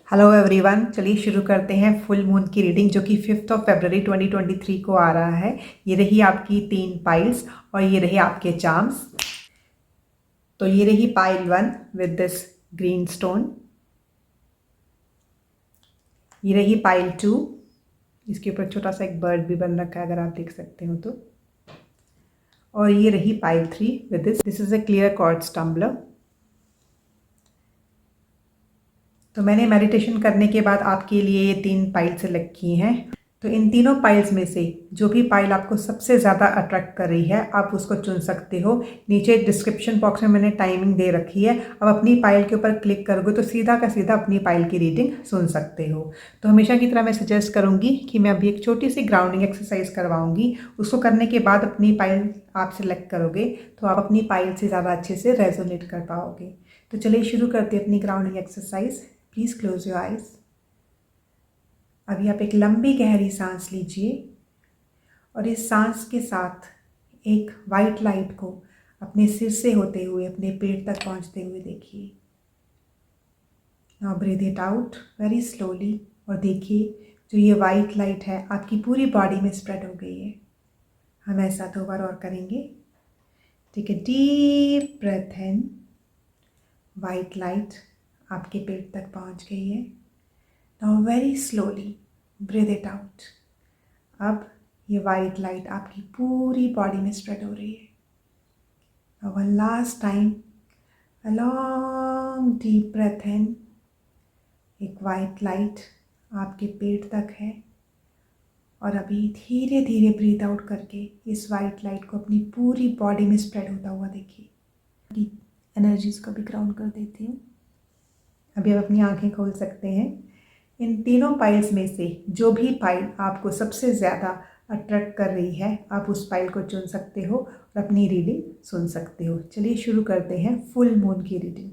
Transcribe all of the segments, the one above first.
Hello everyone, चलिए शुरू करते हैं फुल मून की रीडिंग जो कि 5 फरवरी 2023 को आ रहा है। ये रही आपकी 3 पाइल्स और ये रही आपके चार्म्स। तो ये रही pile 1 with this green stone. ये रही पाइल 2, इसके ऊपर छोटा सा एक बर्ड भी बन रखा है अगर आप देख सकते हो तो। और ये रही pile 3 with this is a clear quartz tumbler. तो मैंने मेडिटेशन करने के बाद आपके लिए ये 3 पाइल सेलेक्ट की हैं। तो इन तीनों पाइल्स में से जो भी पाइल आपको सबसे ज़्यादा अट्रैक्ट कर रही है आप उसको चुन सकते हो। नीचे डिस्क्रिप्शन बॉक्स में मैंने टाइमिंग दे रखी है। अब अपनी पाइल के ऊपर क्लिक करोगे तो सीधा का सीधा अपनी पाइल की रीडिंग सुन सकते हो। तो हमेशा की तरह मैं सजेस्ट करूँगी कि मैं अभी एक छोटी सी ग्राउंडिंग एक्सरसाइज करवाऊँगी। उसको करने के बाद अपनी पाइल आप सिलेक्ट करोगे तो आप अपनी पाइल से ज़्यादा अच्छे से रेजोनेट कर पाओगे। तो चलिए शुरू करते हैं अपनी grounding exercise. Please close your eyes. अभी आप एक लंबी गहरी सांस लीजिए और इस सांस के साथ एक वाइट लाइट को अपने सिर से होते हुए अपने पेट तक पहुंचते हुए देखिए। Now breathe it out very slowly और देखिए जो ये वाइट लाइट है आपकी पूरी बॉडी में स्प्रेड हो गई है। हम ऐसा 2 बार और करेंगे। Take a deep breath in. White light आपके पेट तक पहुंच गई है। Now very slowly breathe it out. अब ये वाइट लाइट आपकी पूरी बॉडी में स्प्रेड हो रही है। Now one last time, a long deep breath in. एक वाइट लाइट आपके पेट तक है और अभी धीरे धीरे ब्रीथ आउट करके इस वाइट लाइट को अपनी पूरी बॉडी में स्प्रेड होता हुआ देखिए। एनर्जीज को भी ग्राउंड कर देती हूँ। अभी आप अपनी आंखें खोल सकते हैं। इन तीनों पाइल्स में से जो भी पाइल आपको सबसे ज़्यादा अट्रैक्ट कर रही है आप उस पाइल को चुन सकते हो और अपनी रीडिंग सुन सकते हो। चलिए शुरू करते हैं फुल मून की रीडिंग।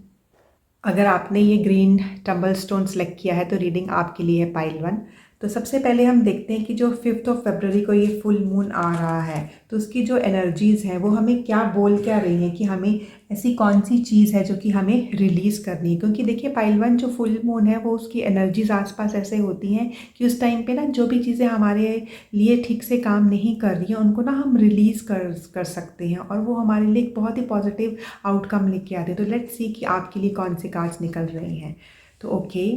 अगर आपने ये ग्रीन टम्बल स्टोन सेलेक्ट किया है तो रीडिंग आपके लिए है पाइल 1। तो सबसे पहले हम देखते हैं कि जो 5 फरवरी को ये फुल मून आ रहा है तो उसकी जो एनर्जीज़ हैं वो हमें क्या बोल क्या रही हैं कि हमें ऐसी कौन सी चीज़ है जो कि हमें रिलीज़ करनी है। क्योंकि देखिए पाइल 1 जो फुल मून है वो उसकी एनर्जीज़ आसपास ऐसे होती हैं कि उस टाइम पे ना जो भी चीज़ें हमारे लिए ठीक से काम नहीं कर रही हैं उनको ना हम रिलीज़ कर सकते हैं और वो हमारे लिए एक बहुत ही पॉजिटिव आउटकम लेके आते हैं। तो लेट्स सी कि आपके लिए कौन से कार्ड्स निकल रहे हैं। तो ओके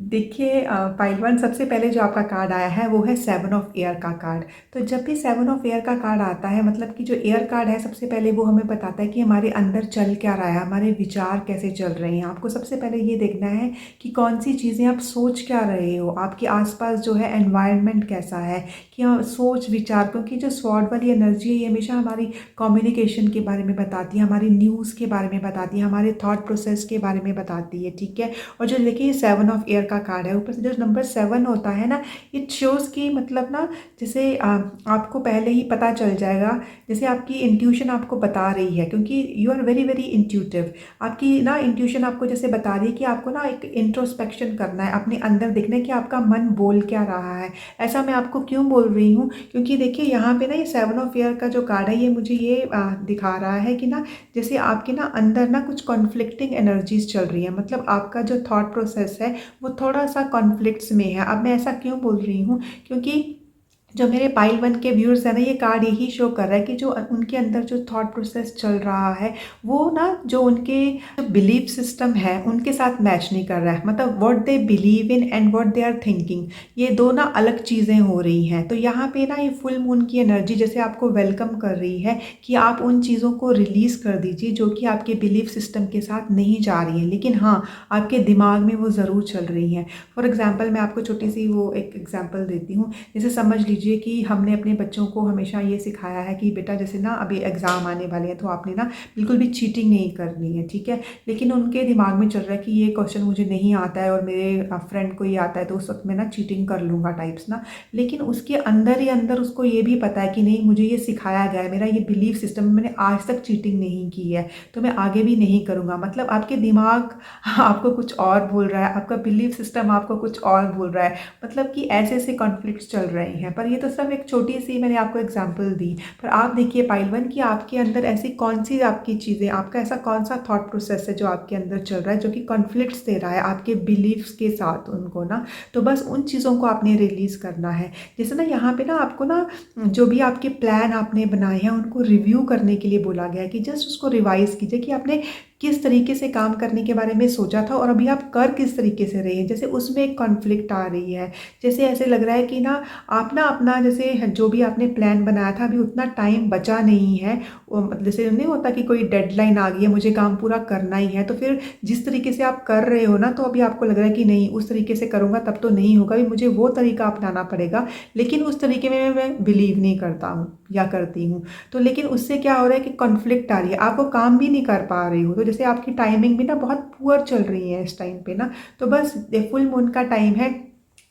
देखिए पाइल 1 सबसे पहले जो आपका कार्ड आया है वो है 7 ऑफ एयर का कार्ड। तो जब भी 7 ऑफ एयर का कार्ड आता है मतलब कि जो एयर कार्ड है सबसे पहले वो हमें बताता है कि हमारे अंदर चल क्या रहा है, हमारे विचार कैसे चल रहे हैं। आपको सबसे पहले ये देखना है कि कौन सी चीज़ें आप सोच क्या रहे हो, आपके आसपास जो है एनवायरनमेंट कैसा है कि सोच विचार। क्योंकि जो स्वॉर्ड वाली एनर्जी है ये हमेशा हमारी कम्युनिकेशन के बारे में बताती है, हमारी न्यूज़ के बारे में बताती है, हमारे थॉट प्रोसेस के बारे में बताती है। ठीक है। और जो देखिए 7 ऑफ एयर का कार्ड है ऊपर से जो नंबर 7 होता है ना इट शोज़ कि मतलब ना जैसे आपको पहले ही पता चल जाएगा, जैसे आपकी इंट्यूशन आपको बता रही है क्योंकि you are very very intuitive. आपकी ना इंट्यूशन आपको जैसे बता रही है कि आपको ना एक इंट्रोस्पेक्शन करना है, अपने अंदर देखना है कि आपका मन बोल क्या रहा है। ऐसा मैं आपको क्यों बोल रही हूँ क्योंकि देखिए यहाँ पे ना ये 7 ऑफ एयर का जो कार्ड है ये मुझे ये दिखा रहा है कि ना जैसे आपके ना अंदर ना कुछ कॉन्फ्लिक्टिंग एनर्जीज चल रही है। मतलब आपका जो थॉट प्रोसेस है वो थोड़ा सा कॉन्फ्लिक्ट्स में है। अब मैं ऐसा क्यों बोल रही हूँ क्योंकि जो मेरे पाइल 1 के व्यूअर्स है ना ये कार्ड यही शो कर रहा है कि जो उनके अंदर जो थॉट प्रोसेस चल रहा है वो ना जो उनके बिलीफ सिस्टम है उनके साथ मैच नहीं कर रहा है। मतलब what they believe in and what they are thinking ये दो ना अलग चीज़ें हो रही हैं। तो यहाँ पे ना ये फुल मून की एनर्जी जैसे आपको वेलकम कर रही है कि आप उन चीज़ों को रिलीज़ कर दीजिए जो कि आपके बिलीफ सिस्टम के साथ नहीं जा रही हैं लेकिन हाँ आपके दिमाग में वो ज़रूर चल रही हैं। फॉर एग्जाम्पल मैं आपको छोटी सी वो एक एग्जाम्पल देती हूँ। जैसे समझ लीजिए कि हमने अपने बच्चों को हमेशा ये सिखाया है कि बेटा जैसे ना अभी एग्ज़ाम आने वाले हैं तो आपने ना बिल्कुल भी चीटिंग नहीं करनी है। ठीक है। लेकिन उनके दिमाग में चल रहा है कि ये क्वेश्चन मुझे नहीं आता है और मेरे फ्रेंड को ये आता है तो उस वक्त मैं ना चीटिंग कर लूँगा टाइप्स ना। लेकिन उसके अंदर ही अंदर उसको ये भी पता है कि नहीं मुझे ये सिखाया गया है, मेरा ये बिलीफ सिस्टम, मैंने आज तक चीटिंग नहीं की है तो मैं आगे भी नहीं करूँगा। मतलब आपके दिमाग आपको कुछ और बोल रहा है, आपका बिलीफ सिस्टम आपको कुछ और बोल रहा है। मतलब कि ऐसे ऐसे कॉन्फ्लिक्ट्स चल रहे हैं। पर ये तो सिर्फ एक छोटी सी मैंने आपको एग्जांपल दी, पर आप देखिए पाइल वन कि आपके अंदर ऐसी कौन सी आपकी चीज़ें, आपका ऐसा कौन सा थॉट प्रोसेस है जो आपके अंदर चल रहा है, जो कि कॉन्फ्लिक्ट्स दे रहा है आपके बिलीव्स के साथ उनको ना। तो बस उन चीज़ों को आपने रिलीज़ करना है। जैसे ना यहाँ पे ना आपको ना जो भी आपके प्लान आपने बनाए हैं उनको रिव्यू करने के लिए बोला गया है कि जस्ट उसको रिवाइज़ कीजिए कि आपने किस तरीके से काम करने के बारे में सोचा था और अभी आप कर किस तरीके से रहे हैं। जैसे उसमें एक कॉन्फ्लिक्ट आ रही है, जैसे ऐसे लग रहा है कि ना आप ना अपना जैसे जो भी आपने प्लान बनाया था अभी उतना टाइम बचा नहीं है। जैसे नहीं होता कि कोई डेडलाइन आ गई है, मुझे काम पूरा करना ही है, तो फिर जिस तरीके से आप कर रहे हो ना, तो अभी आपको लग रहा है कि नहीं उस तरीके से करूँगा तब तो नहीं होगा, अभी मुझे वो तरीका अपनाना पड़ेगा। लेकिन उस तरीके में मैं बिलीव नहीं करता हूँ या करती हूँ। तो लेकिन उससे क्या हो रहा है कि कॉन्फ्लिक्ट आ रही है, आप वो काम भी नहीं कर पा रही हो। तो जैसे आपकी टाइमिंग भी ना बहुत पुअर चल रही है इस टाइम पे ना। तो बस फुल मून का टाइम है,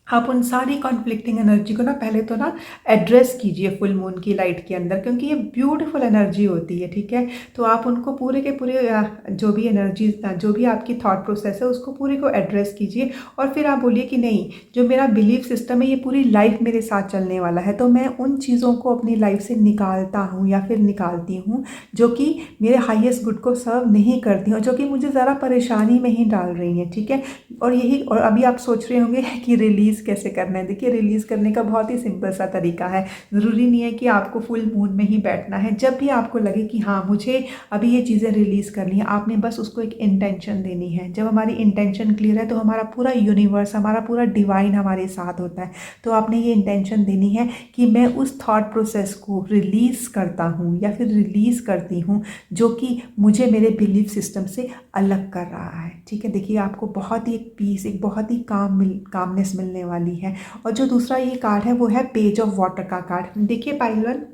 आप उन सारी कॉन्फ्लिक्टिंग एनर्जी को ना पहले तो ना एड्रेस कीजिए फुल मून की लाइट के अंदर, क्योंकि ये ब्यूटीफुल एनर्जी होती है, ठीक है। तो आप उनको पूरे के पूरे जो भी एनर्जी, जो भी आपकी थॉट प्रोसेस है उसको पूरे को एड्रेस कीजिए। और फिर आप बोलिए कि नहीं, जो मेरा बिलीफ सिस्टम है ये पूरी लाइफ मेरे साथ चलने वाला है, तो मैं उन चीज़ों को अपनी लाइफ से निकालता हूँ या फिर निकालती हूँ जो कि मेरे हाईएस्ट गुड को सर्व नहीं करती और जो कि मुझे ज़रा परेशानी में ही डाल रही हैं, ठीक है। और यही, और अभी आप सोच रहे होंगे कि रिलीज़ कैसे करना है। देखिए रिलीज़ करने का बहुत ही सिंपल सा तरीका है। ज़रूरी नहीं है कि आपको फुल मून में ही बैठना है। जब भी आपको लगे कि हाँ मुझे अभी ये चीज़ें रिलीज़ करनी है, आपने बस उसको एक इंटेंशन देनी है। जब हमारी इंटेंशन क्लियर है तो हमारा पूरा यूनिवर्स, हमारा पूरा डिवाइन हमारे साथ होता है। तो आपने ये इंटेंशन देनी है कि मैं उस थॉट प्रोसेस को रिलीज़ करता हूँ या फिर रिलीज़ करती हूँ जो कि मुझे मेरे बिलीफ सिस्टम से अलग कर रहा है, ठीक है। देखिए आपको बहुत ही एक पीस, एक बहुत ही कामनेस मिलने वाली है। और जो दूसरा ये कार्ड है वो है पेज ऑफ वाटर का कार्ड। देखिए पाइलर,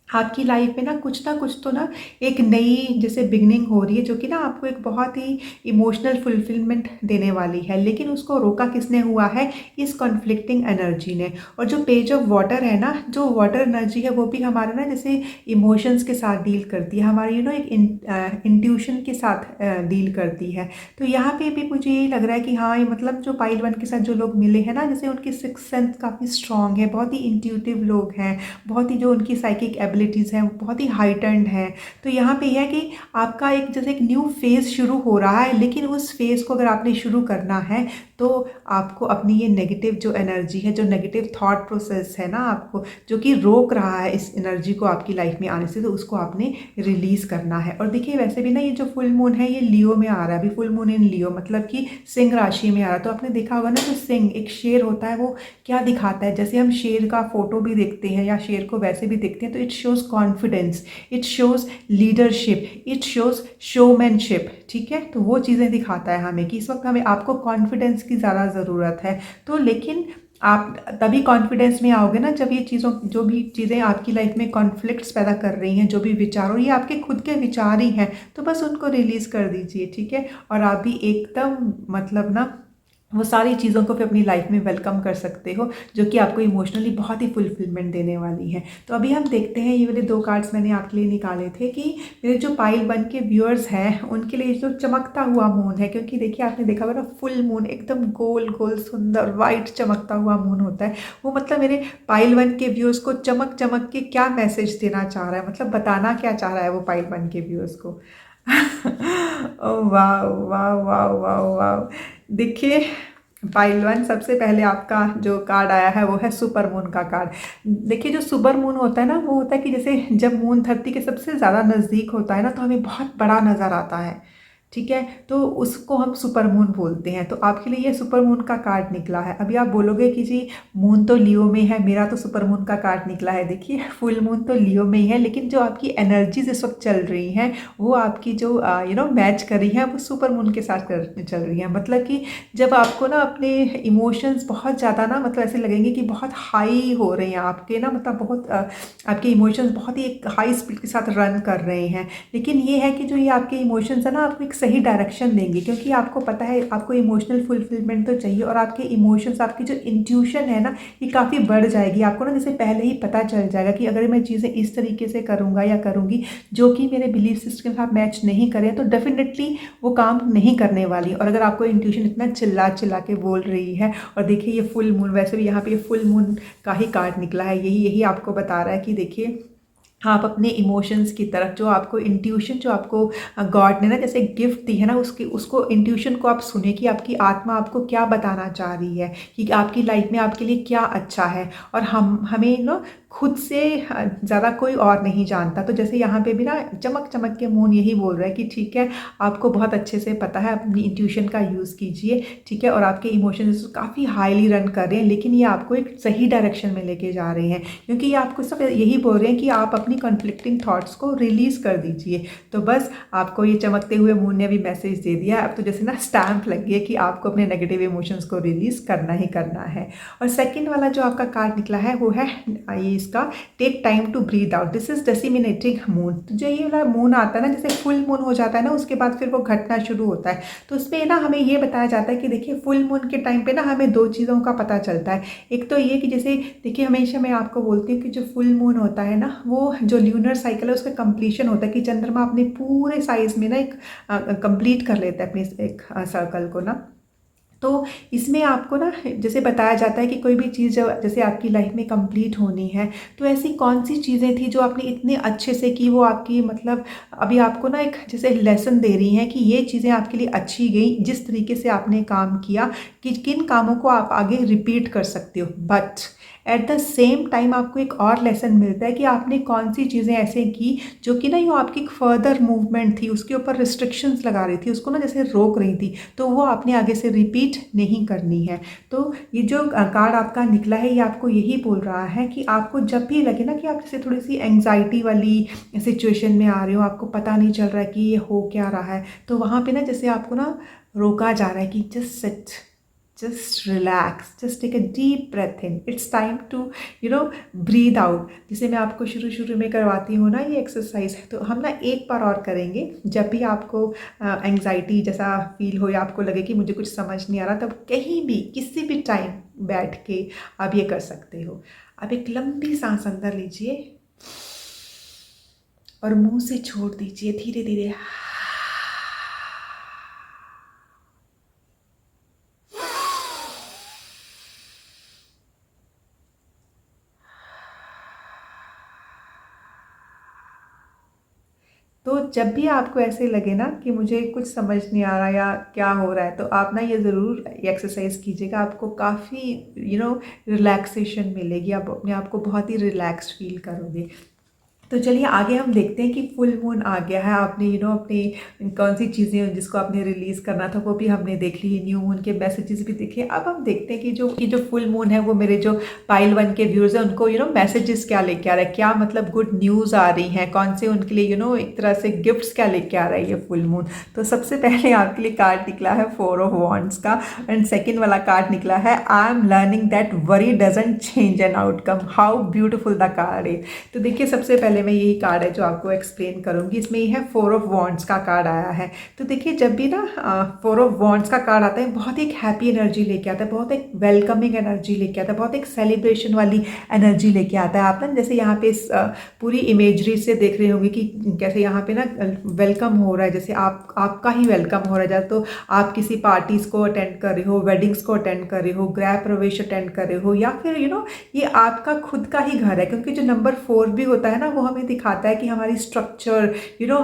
आपकी लाइफ में ना कुछ तो ना एक नई जैसे बिगनिंग हो रही है, जो कि ना आपको एक बहुत ही इमोशनल फुलफिलमेंट देने वाली है। लेकिन उसको रोका किसने हुआ है? इस कॉन्फ्लिक्टिंग एनर्जी ने। और जो पेज ऑफ वाटर है ना, जो वाटर एनर्जी है वो भी हमारे ना जैसे इमोशंस के साथ डील करती है, हमारी एक इंट्यूशन के साथ डील करती है। तो यहाँ पे भी मुझे यही लग रहा है कि हाँ, ये मतलब जो पाइल वन के साथ जो लोग मिले हैं ना, जैसे उनकी सिक्स सेंस काफ़ी स्ट्रॉन्ग है, बहुत ही इंट्यूटिव लोग हैं, बहुत ही जो उनकी साइकिक एबिलिटीज़ हैं वो बहुत ही हाइटेंड हैं। तो यहाँ पे यह है कि आपका एक जैसे एक न्यू फेज़ शुरू हो रहा है, लेकिन उस फेज़ को अगर आपने शुरू करना है तो आपको अपनी ये नेगेटिव जो एनर्जी है, जो नेगेटिव थॉट प्रोसेस है ना आपको, जो कि रोक रहा है इस एनर्जी को आपकी लाइफ में आने से, तो उसको आपने रिलीज़ करना है। और देखिए वैसे भी ना ये जो फुल मून है ये लियो में आ रहा है, अभी फुल मून इन लियो मतलब कि सिंह राशि में आ रहा है। तो आपने देखा होगा ना, जो सिंह एक शेर होता है वो क्या दिखाता है, जैसे हम शेर का फोटो भी देखते हैं या शेर को वैसे भी देखते हैं, तो it shows confidence, it shows leadership, it shows showmanship, ठीक है। तो वो चीज़ें दिखाता है हमें कि इस वक्त हमें आपको कॉन्फिडेंस की ज़्यादा ज़रूरत है। तो लेकिन आप तभी कॉन्फिडेंस में आओगे ना जब ये चीज़ों, जो भी चीज़ें आपकी लाइफ में कॉन्फ्लिक्ट्स पैदा कर रही हैं, जो भी विचार, और ये आपके खुद के विचार ही हैं, तो बस उनको रिलीज़ कर दीजिए, ठीक है। और आप भी एकदम मतलब ना वो सारी चीज़ों को फिर अपनी लाइफ में वेलकम कर सकते हो, जो कि आपको इमोशनली बहुत ही फुलफिलमेंट देने वाली है। तो अभी हम देखते हैं, ये वाले 2 कार्ड्स मैंने आपके लिए निकाले थे कि मेरे जो पाइल वन के व्यूअर्स हैं उनके लिए जो चमकता हुआ मून है, क्योंकि देखिए आपने देखा होगा ना फुल मून एकदम गोल गोल सुंदर वाइट चमकता हुआ मून होता है। वो मतलब मेरे पाइल वन के व्यूअर्स को चमक चमक के क्या मैसेज देना चाह रहा है, मतलब बताना क्या चाह रहा है वो पाइल वन के व्यूअर्स को। ओह वाह वाह वाह वाह वाह। देखिए पाइल वन, सबसे पहले आपका जो कार्ड आया है वो है सुपर मून का कार्ड। देखिए जो सुपर मून होता है ना, वो होता है कि जैसे जब मून धरती के सबसे ज़्यादा नज़दीक होता है ना, तो हमें बहुत बड़ा नज़र आता है, ठीक है। तो उसको हम सुपर मून बोलते हैं। तो आपके लिए ये सुपर मून का कार्ड निकला है। अभी आप बोलोगे कि जी मून तो लियो में है, मेरा तो सुपर मून का कार्ड निकला है। देखिए फुल मून तो लियो में ही है, लेकिन जो आपकी एनर्जीज इस वक्त चल रही हैं वो आपकी जो मैच कर रही है वो सुपर मून के साथ चल रही है। मतलब कि जब आपको ना अपने इमोशंस बहुत ज़्यादा ना, मतलब ऐसे लगेंगे कि बहुत हाई हो रहे हैं आपके ना, मतलब बहुत आपके इमोशंस बहुत ही एक हाई स्पीड के साथ रन कर रहे हैं। लेकिन ये है कि जो ये आपके इमोशंस है ना, आपको एक सही डायरेक्शन देंगे, क्योंकि आपको पता है आपको इमोशनल फुलफिलमेंट तो चाहिए और आपके इमोशंस, आपकी जो इंट्यूशन है ना ये काफ़ी बढ़ जाएगी। आपको ना जैसे पहले ही पता चल जाएगा कि अगर मैं चीज़ें इस तरीके से करूँगा या करूँगी जो कि मेरे बिलीफ सिस्टम के साथ मैच नहीं करें, तो डेफिनेटली वो काम नहीं करने वाली। और अगर आपको इंट्यूशन इतना चिल्ला चिल्ला के बोल रही है, और देखिए ये फुल मून, वैसे भी यहाँ पे ये फुल मून का ही कार्ड निकला है, यही यही आपको बता रहा है कि देखिए आप अपने इमोशंस की तरफ, जो आपको इंट्यूशन, जो आपको गॉड ने ना जैसे गिफ्ट दी है ना, उसकी उसको इंट्यूशन को आप सुने कि आपकी आत्मा आपको क्या बताना चाह रही है, कि आपकी लाइफ में आपके लिए क्या अच्छा है। और हमें ना खुद से ज़्यादा कोई और नहीं जानता। तो जैसे यहाँ पे भी ना चमक चमक के मून यही बोल रहा है कि ठीक है, आपको बहुत अच्छे से पता है, अपनी इंट्यूशन का यूज़ कीजिए, ठीक है। और आपके इमोशंस काफ़ी हाईली रन कर रहे हैं, लेकिन ये आपको एक सही डायरेक्शन में लेके जा रहे हैं, क्योंकि ये आपको सब यही बोल रहे हैं कि आप अपनी कॉन्फ्लिक्टिंग थॉट्स को रिलीज़ कर दीजिए। तो बस आपको ये चमकते हुए मून ने भी मैसेज दे दिया। अब तो जैसे ना स्टैम्प लग गया कि आपको अपने नेगेटिव इमोशंस को रिलीज़ करना ही करना है। और सेकेंड वाला जो आपका कार्ड निकला है वो है ये इसका take time to breathe out, this is disseminating moon. तो जो ये वाला मून आता है ना, जैसे फुल मून हो जाता है ना, उसके बाद फिर वो घटना शुरू होता है। तो उसमें ना हमें ये बताया जाता है कि देखिए फुल मून के टाइम पे ना हमें दो चीज़ों का पता चलता है। एक तो ये कि जैसे देखिए, हमेशा मैं आपको बोलती हूँ कि जो फुल मून होता है ना, वो जो ल्यूनर साइकिल है उसका कंप्लीशन होता है, कि चंद्रमा अपने पूरे साइज में ना एक कंप्लीट कर लेता है अपने एक सर्कल को ना। तो इसमें आपको ना जैसे बताया जाता है कि कोई भी चीज़ जब जैसे आपकी लाइफ में कंप्लीट होनी है, तो ऐसी कौन सी चीज़ें थी जो आपने इतने अच्छे से की, वो आपकी मतलब अभी आपको ना एक जैसे लेसन दे रही हैं कि ये चीज़ें आपके लिए अच्छी गई, जिस तरीके से आपने काम किया, कि किन कामों को आप आगे रिपीट कर सकते हो। But at the same time आपको एक और लेसन मिलता है कि आपने कौन सी चीज़ें ऐसे की जो कि ना, वो आपकी फर्दर मूवमेंट थी, उसके ऊपर रिस्ट्रिक्शंस लगा रही थी, उसको ना जैसे रोक रही थी, तो वो आपने आगे से रिपीट नहीं करनी है। तो ये जो कार्ड आपका निकला है, ये आपको यही बोल रहा है कि आपको जब भी लगे ना कि आप जैसे थोड़ी सी एंग्जाइटी वाली सिचुएशन में आ रहे हो, आपको पता नहीं चल रहा है कि ये हो क्या रहा है, तो वहाँ पे ना जैसे आपको ना रोका जा रहा है कि just sit, just relax, just take a deep breath in, it's time to breathe out। जैसे मैं आपको शुरू शुरू में करवाती हूँ ना ये एक्सरसाइज, तो हम ना एक बार और करेंगे। जब भी आपको एंग्जाइटी जैसा फील हो या आपको लगे कि मुझे कुछ समझ नहीं आ रहा, तब कहीं भी किसी भी टाइम बैठ के आप ये कर सकते हो। आप एक लंबी सांस अंदर लीजिए और मुंह से छोड़ दीजिए धीरे धीरे। तो जब भी आपको ऐसे लगे ना कि मुझे कुछ समझ नहीं आ रहा या क्या हो रहा है, तो आप ना ये ज़रूर एक्सरसाइज कीजिएगा। आपको काफ़ी रिलैक्सेशन मिलेगी, आप अपने आप को बहुत ही रिलैक्स्ड फील करोगे। तो चलिए आगे हम देखते हैं कि फुल मून आ गया है, आपने अपनी कौन सी चीज़ें जिसको आपने रिलीज़ करना था वो भी हमने देख ली, न्यू मून के मैसेजेस भी देखे। अब हम देखते हैं कि जो फुल मून है वो मेरे जो पाइल 1 के व्यूअर्स हैं उनको मैसेजेस क्या लेके आ रहा है, क्या मतलब गुड न्यूज़ आ रही हैं, कौन से उनके लिए एक तरह से गिफ्ट्स क्या लेके आ रहा है ये फुल मून। तो सबसे पहले आपके लिए कार्ड निकला है 4 ऑफ वॉन्ड्स का, एंड सेकेंड वाला कार्ड निकला है आई am learning that worry doesn't change an outcome, how beautiful the card है। तो देखिए सबसे पहले मैं यही कार्ड है जो आपको एक्सप्लेन करूंगी। इसमें ये है 4 ऑफ वॉन्ड्स का कार्ड आया है। तो देखिए जब भी ना 4 ऑफ वॉन्ड्स का कार्ड आता है, बहुत एक हैप्पी एनर्जी लेके आता है, बहुत एक वेलकमिंग एनर्जी लेके आता है, बहुत एक सेलिब्रेशन वाली एनर्जी लेके आता है। आप ना जैसे यहाँ पे पूरी इमेजरी से देख रहे होंगे कि कैसे यहाँ पे ना वेलकम हो रहा है, जैसे आपका ही वेलकम हो रहा है। तो आप किसी पार्टीज को अटेंड कर रहे हो, वेडिंग्स को अटेंड कर रहे हो, गृह प्रवेश अटेंड कर रहे हो, या फिर ये आपका खुद का ही घर है, क्योंकि जो नंबर 4 भी होता है ना, वो हमें दिखाता है कि हमारी स्ट्रक्चर,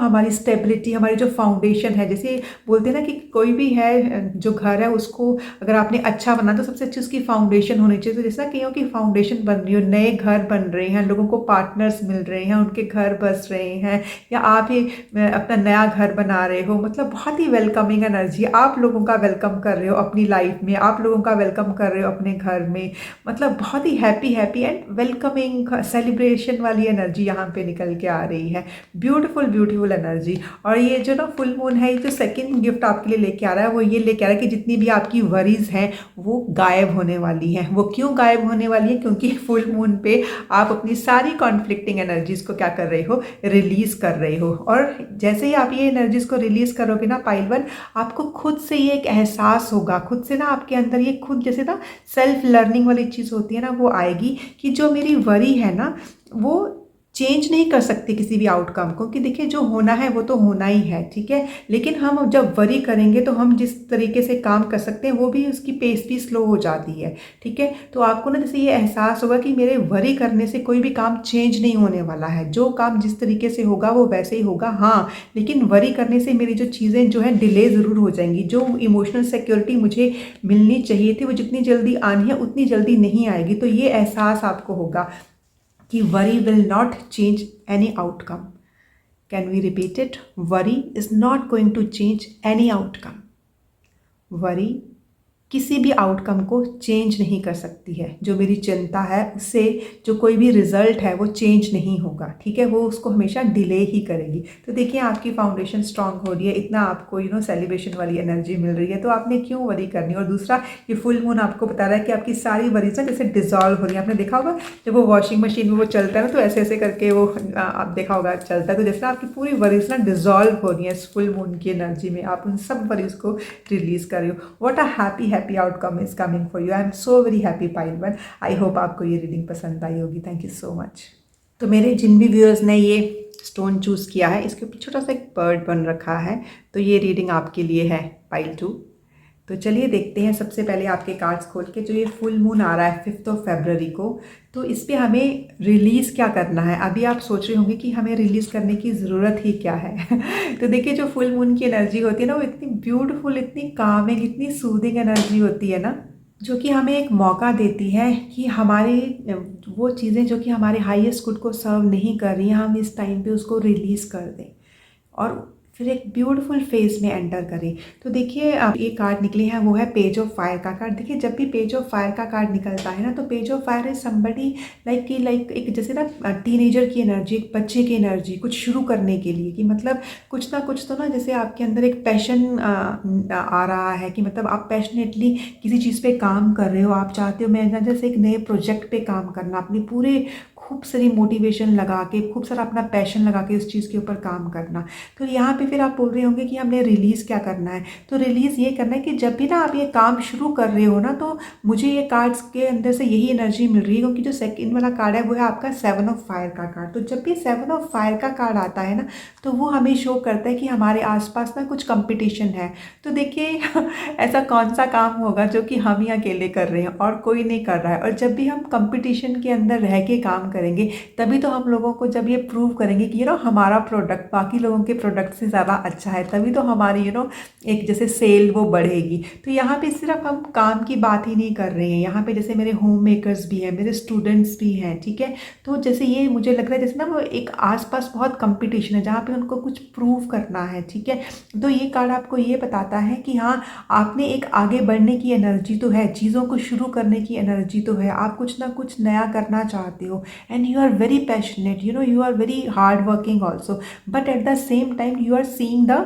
हमारी स्टेबिलिटी, हमारी जो फाउंडेशन है। जैसे बोलते हैं ना कि कोई भी है जो घर है, उसको अगर आपने अच्छा बना तो सबसे अच्छी उसकी फाउंडेशन होनी चाहिए। तो जैसा कईयों की फाउंडेशन बन रही हो, नए घर बन रहे हैं, लोगों को पार्टनर्स मिल रहे हैं, उनके घर बस रहे हैं, या आप ही अपना नया घर बना रहे हो, मतलब बहुत ही वेलकमिंग एनर्जी, आप लोगों का वेलकम कर रहे हो अपनी लाइफ में, आप लोगों का वेलकम कर रहे हो अपने घर में, मतलब बहुत ही हैप्पी एंड वेलकमिंग सेलिब्रेशन वाली एनर्जी यहाँ पे निकल के आ रही है। Beautiful beautiful energy. और ये जो ना फुल मून है, ये जो सेकंड गिफ्ट आपके लिए लेके आ रहा है वो ये लेके आ रहा है कि जितनी भी आपकी वरीज हैं वो गायब होने वाली हैं। वो क्यों गायब होने वाली है? क्योंकि फुल मून पे आप अपनी सारी कॉन्फ्लिक्टिंग एनर्जीज को क्या कर रहे हो, रिलीज कर रहे हो। और जैसे ही आप ये एनर्जीज को रिलीज करोगे ना पाइल वन, आपको खुद से ये एक एहसास होगा, खुद से ना आपके अंदर ये खुद जैसे ना सेल्फ लर्निंग वाली चीज़ होती है ना, वो आएगी कि जो मेरी वरी है ना वो चेंज नहीं कर सकती किसी भी आउटकम को, कि देखिए जो होना है वो तो होना ही है, ठीक है। लेकिन हम जब वरी करेंगे तो हम जिस तरीके से काम कर सकते हैं वो भी उसकी पेस भी स्लो हो जाती है, ठीक है। तो आपको ना जैसे ये एहसास होगा कि मेरे वरी करने से कोई भी काम चेंज नहीं होने वाला है, जो काम जिस तरीके से होगा वो वैसे ही होगा। हाँ, लेकिन वरी करने से मेरी जो चीज़ें जो है डिले ज़रूर हो जाएंगी। जो इमोशनल सिक्योरिटी मुझे मिलनी चाहिए थी वो जितनी जल्दी आनी है उतनी जल्दी नहीं आएगी। तो ये एहसास आपको होगा कि worry will not change any outcome. Can we repeat it? Worry is not going to change any outcome. Worry किसी भी आउटकम को चेंज नहीं कर सकती है। जो मेरी चिंता है उससे जो कोई भी रिजल्ट है वो चेंज नहीं होगा, ठीक है। वो उसको हमेशा डिले ही करेगी। तो देखिए आपकी फाउंडेशन स्ट्रांग हो रही है, इतना आपको सेलिब्रेशन वाली एनर्जी मिल रही है, तो आपने क्यों वरी करनी। और दूसरा, ये फुल मून आपको बता रहा है कि आपकी सारी वरीज ना जैसे डिजॉल्व हो रही है। आपने देखा होगा जब वो वॉशिंग मशीन में वो चलता है ना, तो ऐसे ऐसे करके वो आप देखा होगा चलता है। तो जैसे आपकी पूरी वरीज ना डिजॉल्व हो रही है इस फुल मून की एनर्जी में, आप उन सब वरीज को रिलीज कर रहे हो। What a happy outcome is coming for you. I am so very happy pile one. I hope आपको ये रीडिंग पसंद आई होगी। Thank you so much. तो मेरे जिन भी व्यूअर्स ने ये स्टोन चूज़ किया है, इसके ऊपर छोटा सा एक बर्ड बन रखा है, तो ये रीडिंग आपके लिए है पाइल 2। तो चलिए देखते हैं सबसे पहले आपके कार्ड्स खोल के। जो ये फुल मून आ रहा है 5 फरवरी को, तो इस पर हमें रिलीज़ क्या करना है। अभी आप सोच रहे होंगे कि हमें रिलीज़ करने की ज़रूरत ही क्या है। तो देखिए जो फुल मून की एनर्जी होती है ना, वो इतनी ब्यूटीफुल, इतनी कामिंग, इतनी सूदिंग एनर्जी होती है ना, जो कि हमें एक मौका देती है कि हमारे वो चीज़ें जो कि हमारे हाईएस्ट गुड को सर्व नहीं कर रही हैं, हम इस टाइम पे उसको रिलीज़ कर दें और फिर एक ब्यूटीफुल फेज में एंटर करें। तो देखिए अब ये कार्ड निकले हैं, वो है पेज ऑफ फायर का कार्ड। देखिए जब भी पेज ऑफ फायर का कार्ड निकलता है ना, तो page of fire is somebody like एक जैसे ना टीनेजर की एनर्जी, एक बच्चे की एनर्जी, कुछ शुरू करने के लिए, कि मतलब कुछ ना कुछ तो ना जैसे आपके अंदर एक पैशन आ रहा है, कि मतलब आप पैशनेटली किसी चीज़ पे काम कर रहे हो। आप चाहते हो मैं जैसे एक नए प्रोजेक्ट पे काम करना, अपनी पूरे खूब सारी मोटिवेशन लगा के, खूब सारा अपना पैशन लगा के उस चीज़ के ऊपर काम करना। तो यहाँ पे फिर आप बोल रहे होंगे कि हमने रिलीज़ क्या करना है। तो रिलीज़ ये करना है कि जब भी ना आप ये काम शुरू कर रहे हो ना, तो मुझे ये कार्ड्स के अंदर से यही एनर्जी मिल रही है, क्योंकि जो सेकंड वाला कार्ड है वो है आपका 7 ऑफ फायर का कार्ड। तो जब भी 7 ऑफ फायर का कार्ड आता है ना, तो वो हमें शो करता है कि हमारे आसपास ना कुछ कंपटीशन है। तो देखिए ऐसा कौन सा काम होगा जो कि हम ही अकेले कर रहे हैं और कोई नहीं कर रहा है। और जब भी हम कंपटीशन के अंदर रह के काम करेंगे, तभी तो हम लोगों को जब ये प्रूव करेंगे कि हमारा प्रोडक्ट बाकी लोगों के प्रोडक्ट से ज़्यादा अच्छा है, तभी तो हमारी एक जैसे सेल वो बढ़ेगी। तो यहाँ पे सिर्फ हम काम की बात ही नहीं कर रहे हैं, यहाँ पे जैसे मेरे होम मेकर्स भी हैं, मेरे स्टूडेंट्स भी हैं, ठीक है। तो जैसे ये मुझे लग रहा है जैसे ना वो एक आसपास बहुत कंपटीशन है जहाँ पे उनको कुछ प्रूव करना है, ठीक है। तो ये कार्ड आपको ये बताता है कि हाँ, आपने एक आगे बढ़ने की एनर्जी तो है, चीज़ों को शुरू करने की एनर्जी तो है, आप कुछ ना कुछ नया करना चाहते हो, and you are very passionate, you are very hard working also, but at the same time you are seeing the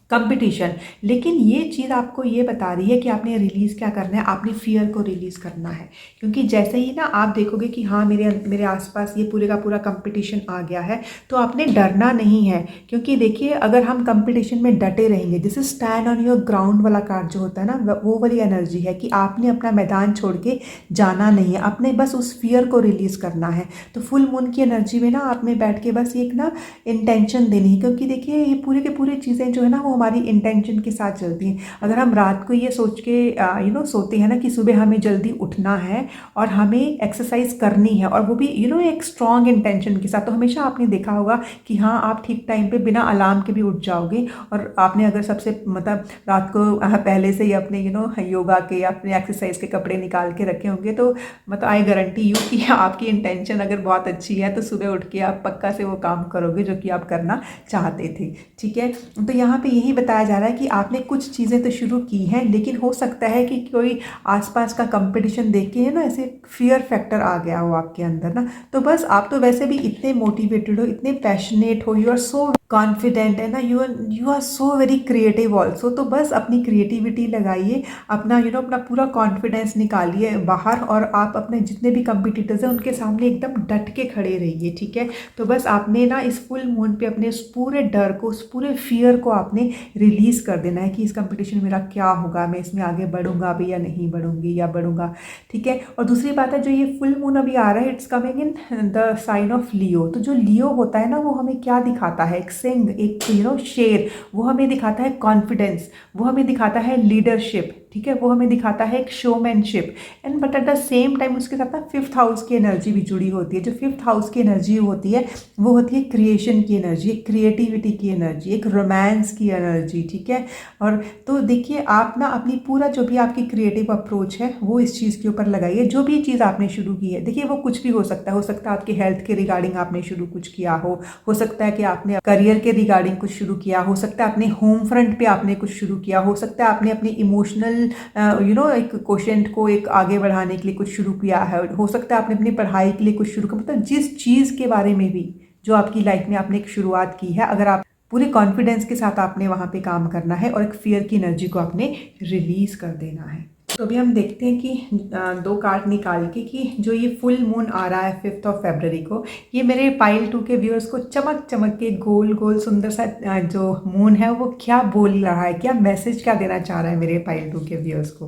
competition. लेकिन ये चीज़ आपको ये बता रही है कि आपने रिलीज़ क्या करना है, आपने फियर को रिलीज़ करना है। क्योंकि जैसे ही ना आप देखोगे कि हाँ मेरे आसपास ये पूरे का पूरा कंपटीशन आ गया है, तो आपने डरना नहीं है। क्योंकि देखिए अगर हम कंपटीशन में डटे रहेंगे, जैसे स्टैंड ऑन योर ग्राउंड वाला कार्ड जो होता है ना, वो वाली एनर्जी है कि आपने अपना मैदान छोड़ के जाना नहीं है, अपने बस उस फियर को रिलीज़ करना है। तो फुल मून की एनर्जी में ना आपने बैठ के बस एक ना इंटेंशन देनी है। क्योंकि देखिए ये पूरे के पूरे चीज़ें जो है ना वो हमारी इंटेंशन के साथ चलती हैं। अगर हम रात को ये सोच के सोते हैं ना कि सुबह हमें जल्दी उठना है और हमें एक्सरसाइज करनी है, और वो भी एक स्ट्रॉन्ग इंटेंशन के साथ, तो हमेशा आपने देखा होगा कि हाँ आप ठीक टाइम पे बिना अलार्म के भी उठ जाओगे। और आपने अगर सबसे मतलब रात को पहले से ही अपने योगा के या अपने एक्सरसाइज के कपड़े निकाल के रखे होंगे, तो मतलब आई गारंटी यू कि आपकी इंटेंशन अगर बहुत अच्छी है तो सुबह उठ के आप पक्का से वो काम करोगे जो कि आप करना चाहते थे, ठीक है। तो यहाँ पे यही यही बताया जा रहा है कि आपने कुछ चीज़ें तो शुरू की हैं, लेकिन हो सकता है कि कोई आसपास का कंपटीशन देख के ना ऐसे फियर फैक्टर आ गया हो आपके अंदर ना। तो बस आप तो वैसे भी इतने मोटिवेटेड हो, इतने पैशनेट हो, यू आर सो कॉन्फिडेंट है ना, you are so very creative also. तो बस अपनी क्रिएटिविटी लगाइए, अपना अपना पूरा कॉन्फिडेंस निकालिए बाहर, और आप अपने जितने भी कंपिटिटर्स हैं उनके सामने एकदम डट के खड़े रहिए, ठीक है। तो बस आपने ना इस फुल मून पे अपने उस पूरे डर को, उस पूरे फियर को आपने रिलीज़ कर देना है कि इस कंपटीशन मेरा क्या होगा, मैं इसमें आगे बढ़ूंगा भी या नहीं बढ़ूंगी या बढ़ूंगा, ठीक है। और दूसरी बात है, जो ये फुल मून अभी आ रहा है, it's coming in the sign of Leo. तो जो लियो होता है ना, वो हमें क्या दिखाता है, एक सिंह, एक शेर, वो हमें दिखाता है कॉन्फिडेंस, वो हमें दिखाता है लीडरशिप, ठीक है, वो हमें दिखाता है एक showmanship. And but at the same time उसके साथ ना फिफ्थ हाउस की एनर्जी भी जुड़ी होती है। जो फिफ्थ हाउस की एनर्जी होती है वो होती है क्रिएशन की एनर्जी, एक क्रिएटिविटी की एनर्जी, एक रोमांस की एनर्जी, ठीक है। और तो देखिए, आप ना अपनी पूरा जो भी आपकी क्रिएटिव अप्रोच है वो इस चीज़ के ऊपर लगाइए। जो भी चीज़ आपने शुरू की है, देखिए वो कुछ भी हो सकता है, हो सकता है आपकी हेल्थ के रिगार्डिंग आपने शुरू कुछ किया हो सकता है कि आपने करियर के रिगार्डिंग कुछ शुरू किया, हो सकता है अपने होम फ्रंट पे आपने कुछ शुरू किया, हो सकता है आपने अपनी इमोशनल एक क्वोशेंट को एक आगे बढ़ाने के लिए कुछ शुरू किया है, हो सकता है आपने अपनी पढ़ाई के लिए कुछ शुरू किया। मतलब जिस चीज़ के बारे में भी जो आपकी लाइफ में आपने एक शुरुआत की है, अगर आप पूरे कॉन्फिडेंस के साथ आपने वहाँ पे काम करना है और एक फियर की एनर्जी को आपने रिलीज कर देना है। तो अभी हम देखते हैं कि दो कार्ड निकाल के कि जो ये फुल मून आ रहा है 5 फरवरी को, ये मेरे पाइल 2 के व्यूअर्स को चमक चमक के गोल गोल सुंदर सा जो मून है वो क्या बोल रहा है, क्या मैसेज क्या देना चाह रहा है मेरे पाइल 2 के व्यूअर्स को।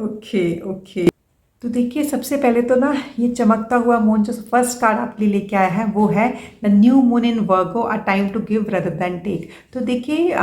ओके ओके, तो देखिए सबसे पहले तो ना ये चमकता हुआ मून, जो फर्स्ट कार्ड आपके लिए लेके आया है वो है the new moon in Virgo, a time to give rather than take. तो देखिए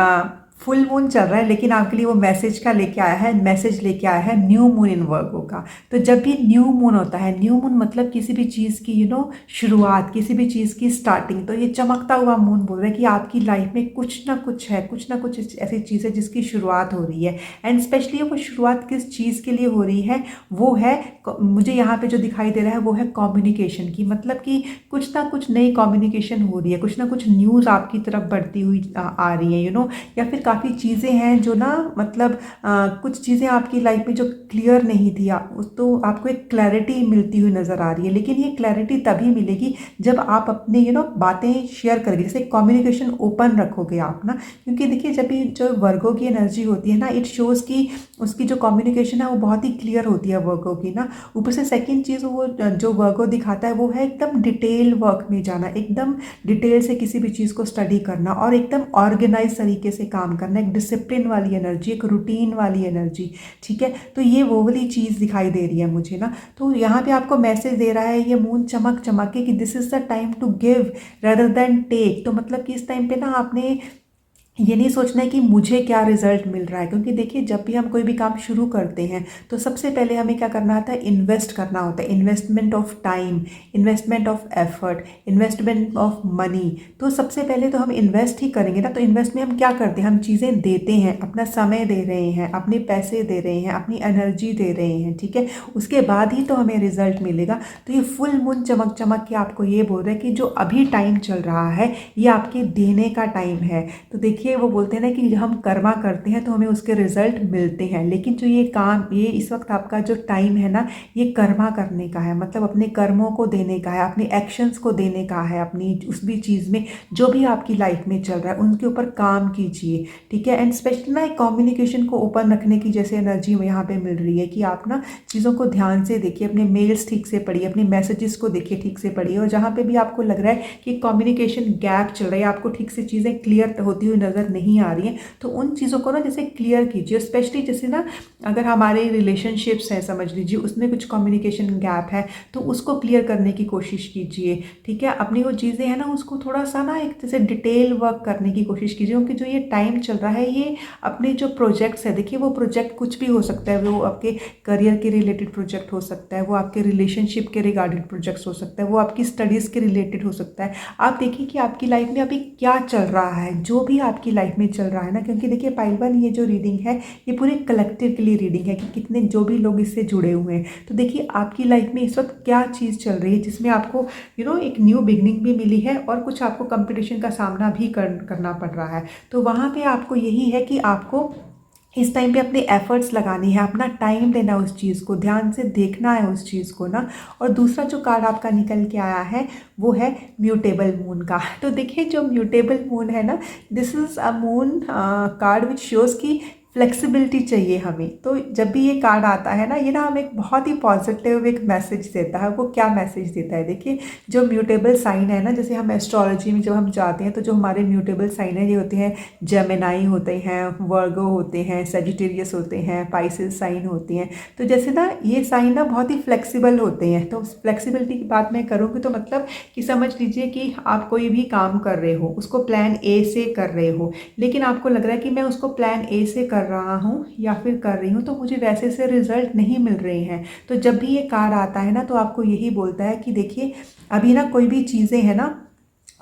फुल मून चल रहा है, लेकिन आपके लिए वो मैसेज का लेके आया है, मैसेज लेके आया है न्यू मून इन वर्गो का। तो जब भी न्यू मून होता है, न्यू मून मतलब किसी भी चीज़ की शुरुआत, किसी भी चीज़ की स्टार्टिंग। तो ये चमकता हुआ मून बोल रहा है कि आपकी लाइफ में कुछ ना कुछ है, कुछ ना कुछ ऐसी चीज़ है जिसकी शुरुआत हो रही है। एंड स्पेशली वो शुरुआत किस चीज़ के लिए हो रही है, वो है, मुझे यहाँ पे जो दिखाई दे रहा है वो है कम्युनिकेशन की। मतलब कि कुछ ना कुछ नई कम्युनिकेशन हो रही है, कुछ ना कुछ न्यूज़ आपकी तरफ बढ़ती हुई आ रही है, या फिर काफ़ी चीज़ें हैं जो ना मतलब कुछ चीज़ें आपकी लाइफ में जो क्लियर नहीं थी, तो आपको एक क्लैरिटी मिलती हुई नज़र आ रही है। लेकिन ये क्लैरिटी तभी मिलेगी जब आप अपने बातें शेयर करोगे, जैसे कम्युनिकेशन ओपन रखोगे आप ना। क्योंकि देखिए जब ये जो वर्गो की एनर्जी होती है ना, इट शोज़ कि उसकी जो कम्युनिकेशन है वो बहुत ही क्लियर होती है वर्गो की ना। ऊपर से सेकंड चीज़ वो जो वर्गो दिखाता है वो है एकदम डिटेल वर्क में जाना, एकदम डिटेल से किसी भी चीज़ को स्टडी करना और एकदम ऑर्गेनाइज तरीके से काम करना, एक डिसिप्लिन वाली एनर्जी, एक रूटीन वाली एनर्जी, ठीक है। तो ये वो वाली चीज़ दिखाई दे रही है मुझे ना। तो यहाँ पे आपको मैसेज दे रहा है ये मून चमक चमक के कि this is the time to give rather than take. तो मतलब कि इस टाइम पे ना आपने ये नहीं सोचना है कि मुझे क्या रिजल्ट मिल रहा है। क्योंकि देखिए जब भी हम कोई भी काम शुरू करते हैं तो सबसे पहले हमें क्या करना होता है, इन्वेस्ट करना होता है, investment of time, investment of effort, investment of money. तो सबसे पहले तो हम इन्वेस्ट ही करेंगे ना। तो इन्वेस्ट में हम क्या करते हैं, हम चीज़ें देते हैं, अपना समय दे रहे हैं, अपने पैसे दे रहे हैं, अपनी एनर्जी दे रहे हैं, ठीक है। उसके बाद ही तो हमें रिजल्ट मिलेगा। तो ये फुल मून चमक चमक के आपको ये बोल रहा है कि जो अभी टाइम चल रहा है ये आपके देने का टाइम है। तो देखिए वो बोलते हैं ना कि जब हम कर्मा करते हैं तो हमें उसके रिजल्ट मिलते हैं, लेकिन जो ये काम, ये इस वक्त आपका जो टाइम है ना, ये कर्मा करने का है। मतलब अपने कर्मों को देने का है, अपने एक्शंस को देने का है, अपनी उस भी चीज़ में जो भी आपकी लाइफ में चल रहा है उनके ऊपर काम कीजिए, ठीक है। एंड स्पेशली ना एक कम्युनिकेशन को ओपन रखने की जैसे एनर्जी यहाँ पे मिल रही है कि आप ना चीज़ों को ध्यान से देखिए, अपने मेल्स ठीक से पढ़िए, अपने मैसेजेस को देखिए ठीक से पढ़िए। और जहाँ पे भी आपको लग रहा है कि कम्युनिकेशन गैप चल रहा है, आपको ठीक से चीज़ें क्लियर होती हुई नज़र नहीं आ रही है, तो उन चीज़ों को ना जैसे क्लियर कीजिए। स्पेशली जैसे ना अगर हमारे रिलेशनशिप्स हैं, समझ लीजिए उसमें कुछ कम्युनिकेशन गैप है तो उसको क्लियर करने की कोशिश कीजिए, ठीक है। अपनी वो चीज़ें हैं ना उसको थोड़ा सा ना एक जैसे डिटेल वर्क करने की कोशिश कीजिए। क्योंकि जो ये टाइम चल रहा है ये अपने जो प्रोजेक्ट्स है, देखिए वो प्रोजेक्ट कुछ भी हो सकता है, वो आपके करियर के रिलेटेड प्रोजेक्ट हो सकता है, वो आपके रिलेशनशिप के रिगार्डिंग प्रोजेक्ट्स हो सकता है, वो आपकी स्टडीज़ के रिलेटेड हो सकता है। आप देखिए कि आपकी लाइफ में अभी क्या चल रहा है, जो भी आप आपकी लाइफ में चल रहा है ना, क्योंकि देखिए पाइल वन ये जो रीडिंग है ये पूरे कलेक्टिव के लिए रीडिंग है कि कितने जो भी लोग इससे जुड़े हुए हैं। तो देखिए आपकी लाइफ में इस वक्त क्या चीज़ चल रही है जिसमें आपको एक न्यू बिगनिंग भी मिली है और कुछ आपको कंपटीशन का सामना भी करना पड़ रहा है। तो वहाँ पे आपको यही है कि आपको इस टाइम पे अपने एफर्ट्स लगानी है, अपना टाइम देना उस चीज़ को, ध्यान से देखना है उस चीज़ को ना। और दूसरा जो कार्ड आपका निकल के आया है वो है म्यूटेबल मून का। तो देखिए जो म्यूटेबल मून है ना, this is a moon card which shows की फ्लेक्सिबिलिटी चाहिए हमें। तो जब भी ये कार्ड आता है ना, ये ना हमें एक बहुत ही पॉजिटिव एक मैसेज देता है। वो क्या मैसेज देता है, देखिए जो म्यूटेबल साइन है ना, जैसे हम एस्ट्रोलॉजी में जब हम जाते हैं तो जो हमारे म्यूटेबल साइन है ये होते हैं जेमिनाई होते हैं, वर्गो होते हैं, सेजिटेरियस होते हैं, पाइसेस साइन होती हैं। तो जैसे ना ये साइन ना बहुत ही फ्लेक्सिबल होते हैं। तो फ्लेक्सिबिलिटी की बात मैं करूँगी तो मतलब कि समझ लीजिए कि आप कोई भी काम कर रहे हो, उसको प्लान ए से कर रहे हो, लेकिन आपको लग रहा है कि मैं उसको प्लान ए से कर रहा हूँ या फिर कर रही हूँ तो मुझे वैसे से रिजल्ट नहीं मिल रहे हैं। तो जब भी ये कार्ड आता है ना तो आपको यही बोलता है कि देखिए अभी ना कोई भी चीज़ें हैं ना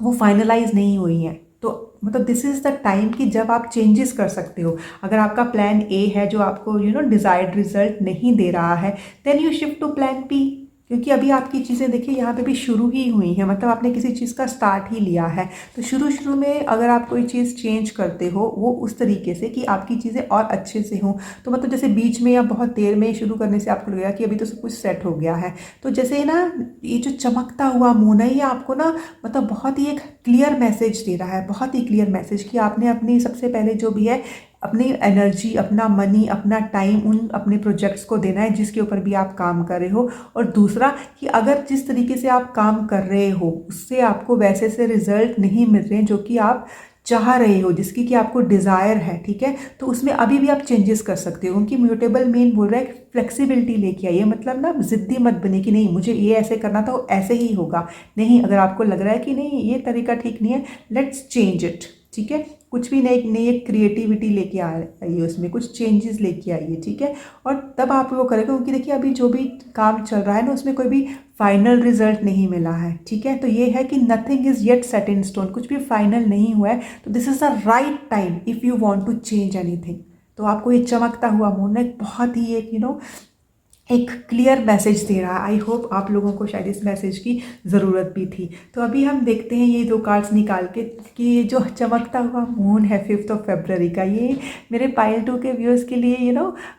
वो फाइनलाइज नहीं हुई हैं। तो मतलब दिस इज़ द टाइम कि जब आप चेंजेस कर सकते हो। अगर आपका प्लान ए है जो आपको डिज़ायर्ड रिजल्ट नहीं दे रहा है, then you shift to plan B. क्योंकि अभी आपकी चीज़ें देखिए यहाँ पे भी शुरू ही हुई हैं, मतलब आपने किसी चीज़ का स्टार्ट ही लिया है। तो शुरू में अगर आप कोई चीज़ चेंज करते हो वो उस तरीके से कि आपकी चीज़ें और अच्छे से हों। तो मतलब जैसे बीच में या बहुत देर में शुरू करने से आपको लगेगा कि अभी तो सब कुछ सेट हो गया है। तो जैसे ना ये जो चमकता हुआ मून है ये आपको ना मतलब बहुत ही एक क्लियर मैसेज दे रहा है, बहुत ही क्लियर मैसेज कि आपने अपनी सबसे पहले जो भी है अपनी एनर्जी, अपना मनी, अपना टाइम उन अपने प्रोजेक्ट्स को देना है जिसके ऊपर भी आप काम कर रहे हो। और दूसरा कि अगर जिस तरीके से आप काम कर रहे हो उससे आपको वैसे से रिजल्ट नहीं मिल रहे हैं जो कि आप चाह रहे हो, जिसकी कि आपको डिज़ायर है, ठीक है, तो उसमें अभी भी आप चेंजेस कर सकते हो। उनकी म्यूटेबल मेन बोल रहा है फ्लेक्सिबिलिटी लेके आइए, मतलब ना ज़िद्दी मत बने कि नहीं मुझे ये ऐसे करना था वो ऐसे ही होगा। नहीं, अगर आपको लग रहा है कि नहीं ये तरीका ठीक नहीं है, लेट्स चेंज इट, ठीक है। कुछ भी नई एक क्रिएटिविटी लेके आइए, उसमें कुछ चेंजेस लेके आइए, ठीक है। और तब आप वो करेंगे, क्योंकि देखिए अभी जो भी काम चल रहा है ना उसमें कोई भी फाइनल रिजल्ट नहीं मिला है, ठीक है। तो ये है कि nothing is yet set in stone, कुछ भी फाइनल नहीं हुआ है। तो this is the right time if you want to change anything. तो आपको ये चमकता हुआ मून एक बहुत ही एक एक क्लियर मैसेज दे रहा है। आई होप आप लोगों को शायद इस मैसेज की ज़रूरत भी थी। तो अभी हम देखते हैं ये दो कार्ड्स निकाल के कि ये जो चमकता हुआ मून है 5 फरवरी का, ये मेरे पायल 2 के व्यूअर्स के लिए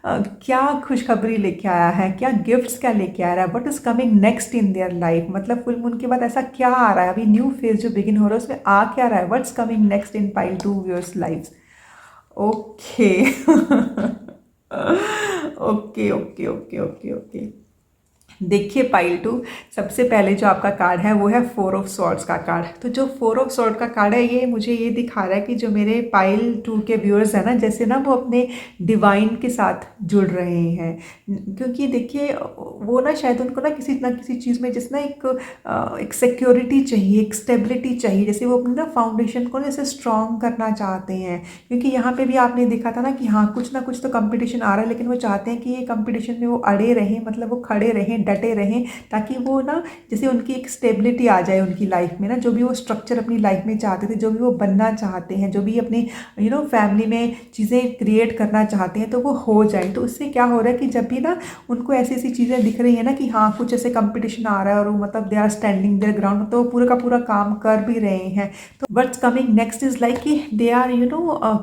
क्या खुशखबरी लेके आया है, क्या गिफ्ट्स क्या लेके आ रहा है, what is coming next in their life. मतलब फुल मून के बाद ऐसा क्या आ रहा है, अभी न्यू फेज जो बिगिन हो रहा है उसमें आ क्या रहा है, व्हाट्स कमिंग नेक्स्ट इन पायल 2 viewers life. Okay okay okay okay okay okay. देखिए पाइल 2, सबसे पहले जो आपका कार्ड है वो है 4 ऑफ सॉर्ड्स का कार्ड। तो जो 4 ऑफ सॉर्ड का कार्ड है ये मुझे ये दिखा रहा है कि जो मेरे पाइल 2 के व्यूअर्स हैं ना, जैसे ना वो अपने डिवाइन के साथ जुड़ रहे हैं। क्योंकि देखिए वो ना शायद उनको ना किसी चीज़ में जिस ना एक सिक्योरिटी चाहिए, एक स्टेबिलिटी चाहिए, जैसे वो अपने ना फाउंडेशन को जैसे स्ट्रॉन्ग करना चाहते हैं। क्योंकि यहाँ पे भी आपने देखा था ना कि हाँ कुछ ना कुछ तो कंपटीशन आ रहा है, लेकिन वो चाहते हैं कि ये कंपटीशन में वो अड़े रहें, मतलब वो खड़े रहें, डटे रहें, ताकि वो ना जैसे उनकी एक स्टेबिलिटी आ जाए उनकी लाइफ में ना, जो भी वो स्ट्रक्चर अपनी लाइफ में चाहते थे, जो भी वो बनना चाहते हैं, जो भी अपनी फैमिली में चीज़ें क्रिएट करना चाहते हैं तो वो हो जाए। तो उससे क्या हो रहा है कि जब भी ना उनको ऐसी ऐसी चीज़ें दिख रही है ना कि हाँ कुछ ऐसे कंपटीशन आ रहा है और वो मतलब they are standing their ground, तो वो पूरा का पूरा काम कर भी रहे हैं। तो what's coming next is like कि they are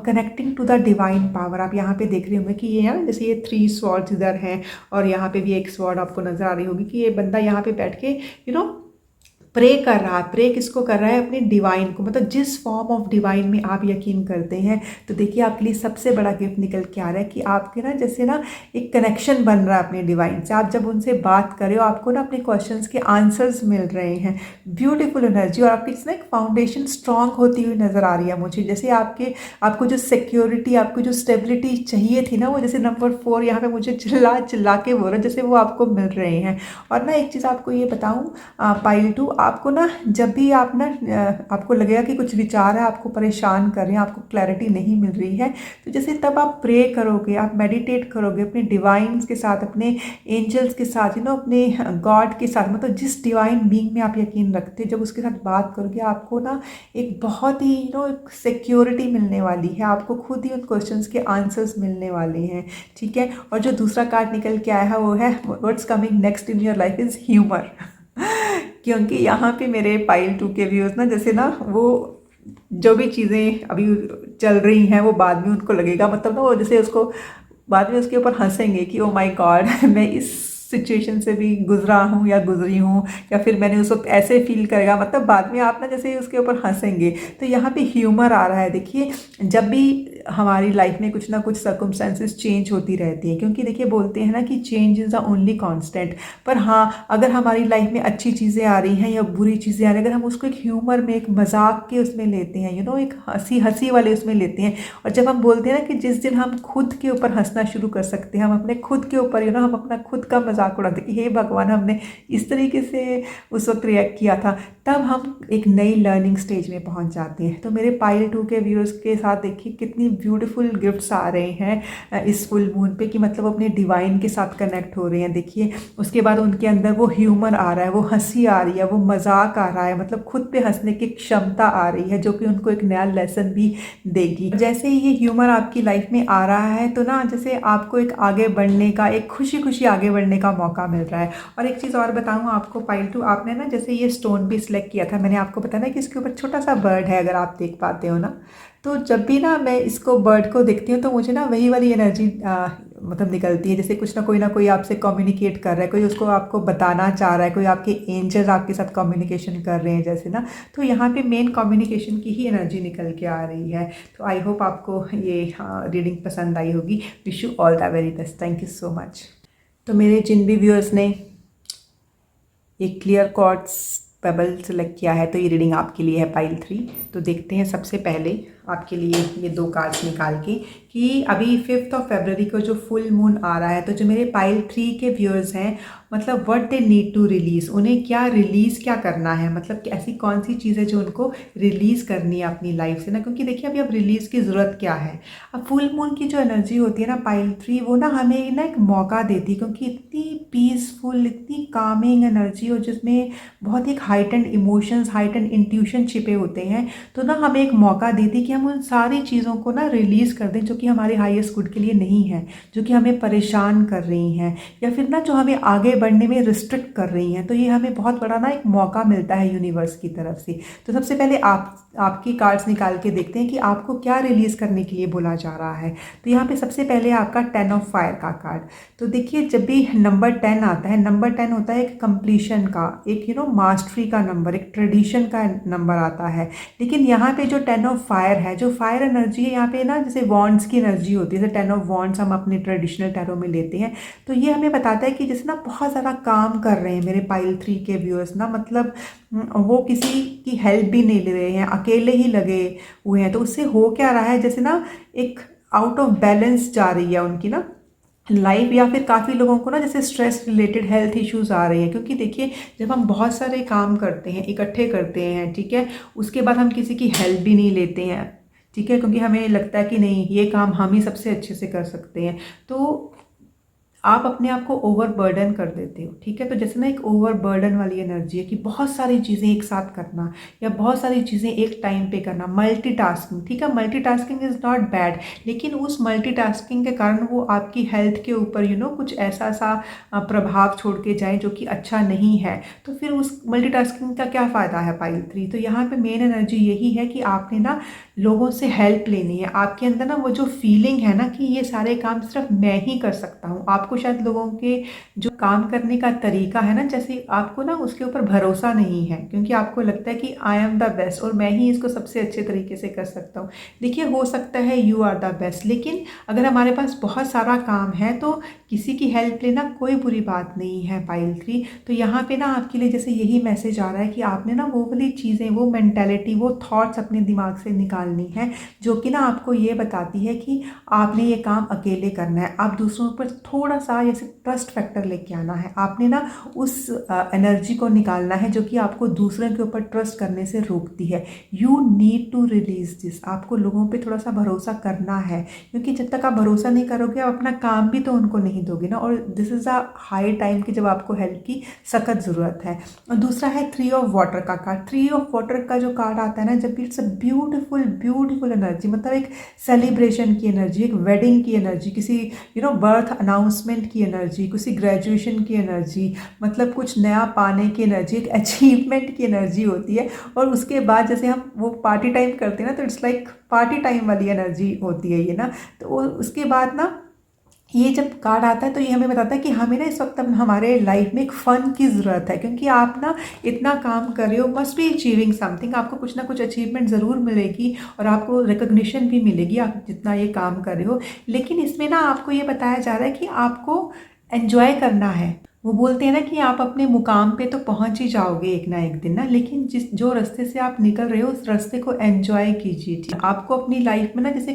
connecting to the divine power. आप यहाँ पे देख रहे होंगे कि ये जैसे ये 3 स्वॉर्ड्स इधर हैं और यहाँ पे भी एक स्वॉर्ड आपको नजर आ रही होगी कि ये बंदा यहाँ पे बैठ के प्रे कर रहा है। प्रे किसको कर रहा है, अपने डिवाइन को, मतलब जिस फॉर्म ऑफ डिवाइन में आप यकीन करते हैं। तो देखिए आपके लिए सबसे बड़ा गिफ्ट निकल के आ रहा है कि आपके ना जैसे ना एक कनेक्शन बन रहा है अपने डिवाइन से। आप जब उनसे बात कर रहे हो आपको ना अपने क्वेश्चंस के आंसर्स मिल रहे हैं। ब्यूटीफुल एनर्जी, और आपकी ना एक फाउंडेशन स्ट्रांग होती हुई नजर आ रही है मुझे। जैसे आपको जो सिक्योरिटी, आपको जो स्टेबिलिटी चाहिए थी ना, वो जैसे नंबर 4 यहाँ पे मुझे चिल्ला चिल्ला के बोल रहा है, जैसे वो आपको मिल रहे हैं। और ना एक चीज़ आपको ये बताऊँ पाइल 2, आपको ना जब भी आप ना आपको लगेगा कि कुछ विचार है आपको परेशान कर रहे हैं, आपको क्लैरिटी नहीं मिल रही है, तो जैसे तब आप प्रे करोगे, आप मेडिटेट करोगे अपने डिवाइन्स के साथ, अपने एंजल्स के साथ, अपने गॉड के साथ, मतलब जिस डिवाइन बीइंग में आप यकीन रखते हो, जब उसके साथ बात करोगे आपको ना एक बहुत ही एक सिक्योरिटी मिलने वाली है, आपको खुद ही उन क्वेश्चंस के आंसर्स मिलने वाले हैं, ठीक है। और जो दूसरा कार्ड निकल के आया है वो है what's coming next in your life is humour. क्योंकि यहाँ पे मेरे पाइल 2 के व्यूज़ ना जैसे ना वो जो भी चीज़ें अभी चल रही हैं वो बाद में उनको लगेगा, मतलब ना वो जैसे उसको बाद में उसके ऊपर हंसेंगे कि ओ माय गॉड मैं इस सिचुएशन से भी गुजरा हूँ या गुजरी हूँ, या फिर मैंने उस वक्त ऐसे फील करेगा, मतलब बाद में आप ना जैसे उसके ऊपर हंसेंगे। तो यहाँ पे ह्यूमर आ रहा है। देखिए जब भी हमारी लाइफ में कुछ ना कुछ सर्कमस्टेंसेस चेंज होती रहती है, क्योंकि देखिए बोलते हैं ना कि change is the only constant. पर हाँ, अगर हमारी लाइफ में अच्छी चीज़ें आ रही हैं या बुरी चीज़ें आ रही हैं, अगर हम उसको एक ह्यूमर में, एक मजाक के उसमें लेते हैं, एक हंसी हंसी वाले उसमें लेते हैं, और जब हम बोलते हैं ना कि जिस दिन हम खुद के ऊपर हंसना शुरू कर सकते हैं, हम अपने खुद के ऊपर हम अपना खुद का मजाक उड़ाते कि हे भगवान हमने इस तरीके से उस वक्त रिएक्ट किया था, तब हम एक नई लर्निंग स्टेज में पहुंच जाते हैं। तो मेरे पाइल 2 के व्यूअर्स के साथ देखिए कितनी ब्यूटीफुल गिफ्ट्स आ रहे हैं इस फुल मून पे, कि मतलब अपने डिवाइन के साथ कनेक्ट हो रहे हैं। देखिए उसके बाद उनके अंदर वो ह्यूमर आ रहा है, वो हंसी आ रही है, वो मजाक आ रहा है, मतलब खुद पे हंसने की क्षमता आ रही है, जो कि उनको एक नया लेसन भी देगी। जैसे ही ये ह्यूमर आपकी लाइफ में आ रहा है तो ना जैसे आपको एक आगे बढ़ने का, एक खुशी खुशी आगे बढ़ने का मौका मिल रहा है। और एक चीज़ और बताऊँ आपको पाइल 2, आपने ना जैसे ये स्टोन भी सिलेक्ट किया था, मैंने आपको बताया ना कि इसके ऊपर छोटा सा बर्ड है, अगर आप देख पाते हो ना, तो जब भी ना मैं इसको बर्ड को देखती हूँ तो मुझे ना वही वाली एनर्जी मतलब निकलती है, जैसे कुछ ना कोई आपसे कम्युनिकेट कर रहा है, कोई उसको आपको बताना चाह रहा है, कोई आपके एंजल्स आपके साथ कम्युनिकेशन कर रहे हैं जैसे ना। तो यहाँ पे मेन कम्युनिकेशन की ही एनर्जी निकल के आ रही है। तो आई होप आपको ये रीडिंग पसंद आई होगी। Wish you all the very best. Thank you so much. तो मेरे जिन भी व्यूअर्स ने एक क्लियर क्वार्ट्ज पेबल सेलेक्ट किया है, तो ये रीडिंग आपके लिए है पाइल 3। तो देखते हैं सबसे पहले आपके लिए ये 2 कार्ड्स निकाल के कि अभी 5 फरवरी को जो फुल मून आ रहा है, तो जो मेरे पाइल 3 के व्यूअर्स हैं, मतलब what they need to release, उन्हें क्या रिलीज़ क्या करना है, मतलब कि ऐसी कौन सी चीज़ है जो उनको रिलीज़ करनी है अपनी लाइफ से ना। क्योंकि देखिए अभी अब रिलीज़ की ज़रूरत क्या है, अब फुल मून की जो एनर्जी होती है ना पाइल 3, वो ना हमें ना एक मौका देती है, क्योंकि इतनी पीसफुल, इतनी कामिंग एनर्जी हो जिसमें बहुत ही हाइटेंड इमोशंस, हाइटेंड इंट्यूशन छिपे होते हैं। तो ना हमें एक मौका देती कि हम उन सारी चीज़ों को ना रिलीज़ कर दें जो कि हमारे हाईएस्ट गुड के लिए नहीं है, जो कि हमें परेशान कर रही हैं, या फिर ना जो हमें आगे बढ़ने में रिस्ट्रिक्ट कर रही हैं। तो ये हमें बहुत बड़ा ना एक मौका मिलता है यूनिवर्स की तरफ से। तो सबसे पहले आपकी कार्ड्स निकाल के देखते हैं कि आपको क्या रिलीज़ करने के लिए बोला जा रहा है। तो यहाँ पे सबसे पहले आपका 10 ऑफ फायर का कार्ड। तो देखिए जब भी नंबर 10 आता है, नंबर 10 होता है एक कंप्लीशन का, एक मास्टरी का नंबर, एक ट्रेडिशन का नंबर आता है। लेकिन यहाँ पे जो 10 ऑफ फायर है, जो फायर एनर्जी है, यहाँ पे ना जैसे वॉन्ड्स की एनर्जी होती है, जैसे 10 ऑफ वॉन्ड्स हम अपने ट्रेडिशनल टैरो में लेते हैं। तो ये हमें बताता है कि जैसे ना बहुत ज़्यादा काम कर रहे हैं मेरे पाइल 3 के व्यूअर्स ना, मतलब वो किसी की हेल्प भी नहीं ले रहे हैं, अकेले ही लगे हुए हैं। तो उससे हो क्या रहा है, जैसे ना एक आउट ऑफ बैलेंस जा रही है उनकी ना लाइफ, या फिर काफ़ी लोगों को ना जैसे स्ट्रेस रिलेटेड हेल्थ इश्यूज आ रहे हैं। क्योंकि देखिए जब हम बहुत सारे काम करते हैं, इकट्ठे करते हैं, ठीक है, उसके बाद हम किसी की हेल्प भी नहीं लेते हैं, ठीक है, क्योंकि हमें लगता है कि नहीं ये काम हम ही सबसे अच्छे से कर सकते हैं, तो आप अपने आप को ओवरबर्डन कर देते हो, ठीक है। तो जैसे ना एक ओवरबर्डन वाली एनर्जी है कि बहुत सारी चीज़ें एक साथ करना, या बहुत सारी चीज़ें एक टाइम पे करना, मल्टीटास्किंग, ठीक है। मल्टीटास्किंग इज़ नॉट बैड, लेकिन उस मल्टीटास्किंग के कारण वो आपकी हेल्थ के ऊपर कुछ ऐसा सा प्रभाव छोड़ के जाए जो कि अच्छा नहीं है। तो फिर उस मल्टीटास्किंग का क्या फ़ायदा है पाइल 3। तो यहाँ पे मेन एनर्जी यही है कि आपने ना लोगों से हेल्प लेनी है। आपके अंदर ना वो जो फीलिंग है ना कि ये सारे काम सिर्फ मैं ही कर सकता हूँ, आपको शायद लोगों के जो काम करने का तरीका है ना, जैसे आपको ना उसके ऊपर भरोसा नहीं है, क्योंकि आपको लगता है कि आई एम द बेस्ट और मैं ही इसको सबसे अच्छे तरीके से कर सकता हूँ। देखिए हो सकता है यू आर द बेस्ट, लेकिन अगर हमारे पास बहुत सारा काम है तो किसी की हेल्प लेना कोई बुरी बात नहीं है पाइल 3। तो यहाँ पे ना आपके लिए जैसे यही मैसेज आ रहा है कि आपने ना वो वाली चीज़ें, वो मेंटेलिटी, वो थॉट्स अपने दिमाग से निकाल निकालनी है जो कि ना आपको ये बताती है कि आपने ये काम अकेले करना है। आप दूसरों पर थोड़ा सा जैसे ट्रस्ट फैक्टर लेके आना है, आपने ना उस एनर्जी को निकालना है जो कि आपको दूसरों के ऊपर ट्रस्ट करने से रोकती है। You need to release this. आपको लोगों पे थोड़ा सा भरोसा करना है, क्योंकि जब तक आप भरोसा नहीं करोगे आप अपना काम भी तो उनको नहीं दोगे ना। और this is a high time कि जब आपको हेल्प की सख्त ज़रूरत है। और दूसरा है 3 ऑफ वाटर का कार्ड। 3 ऑफ वाटर का जो कार्ड आता है ना, जब भी it's a beautiful beautiful energy, मतलब एक सेलिब्रेशन की एनर्जी, एक वेडिंग की एनर्जी, किसी बर्थ अनाउंसमेंट की एनर्जी, किसी ग्रेजुएशन की एनर्जी, मतलब कुछ नया पाने की एनर्जी, एक अचीवमेंट की एनर्जी होती है। और उसके बाद जैसे हम वो पार्टी टाइम करते हैं ना, तो इट्स लाइक पार्टी टाइम वाली एनर्जी होती है ये ना। तो उसके बाद ना ये जब कार्ड आता है तो ये हमें बताता है कि हमें ना इस वक्त हमारे लाइफ में एक फ़न की ज़रूरत है, क्योंकि आप ना इतना काम कर रहे हो, मस्ट बी अचीविंग समथिंग। आपको कुछ ना कुछ अचीवमेंट ज़रूर मिलेगी और आपको रिकग्निशन भी मिलेगी आप जितना ये काम कर रहे हो। लेकिन इसमें ना आपको ये बताया जा रहा है कि आपको एन्जॉय करना है। वो बोलते हैं ना कि आप अपने मुकाम पे तो पहुंच ही जाओगे एक ना एक दिन ना, लेकिन जो रास्ते से आप निकल रहे हो उस रास्ते को एंजॉय कीजिए। ठीक, आपको अपनी लाइफ में ना जैसे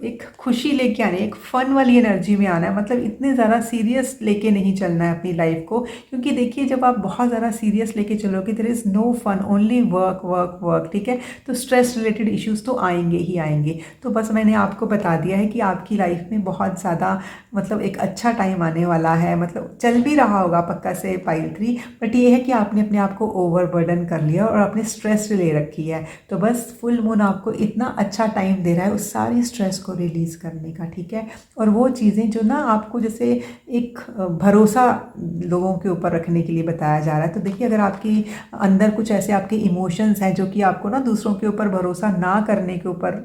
एक खुशी लेके आनी है, एक फन वाली एनर्जी में आना है। मतलब इतने ज़्यादा सीरियस लेके नहीं चलना है अपनी लाइफ को, क्योंकि देखिए जब आप बहुत ज़्यादा सीरियस लेके चलोगे there is no fun, only work work work. ठीक है, तो स्ट्रेस रिलेटेड इश्यूज तो आएंगे ही आएंगे। तो बस मैंने आपको बता दिया है कि आपकी लाइफ में बहुत ज़्यादा मतलब एक अच्छा टाइम आने वाला है। मतलब चल भी रहा होगा पक्का से पाइल 3, बट ये है कि आपने अपने आप को ओवरबर्डन कर लिया और आपने स्ट्रेस ले रखी है। तो बस फुल मून आपको इतना अच्छा टाइम दे रहा है उस सारी स्ट्रेस को रिलीज़ करने का। ठीक है, और वो चीज़ें जो ना आपको जैसे एक भरोसा लोगों के ऊपर रखने के लिए बताया जा रहा है। तो देखिए अगर आपकी अंदर कुछ ऐसे आपके इमोशंस हैं जो कि आपको ना दूसरों के ऊपर भरोसा ना करने के ऊपर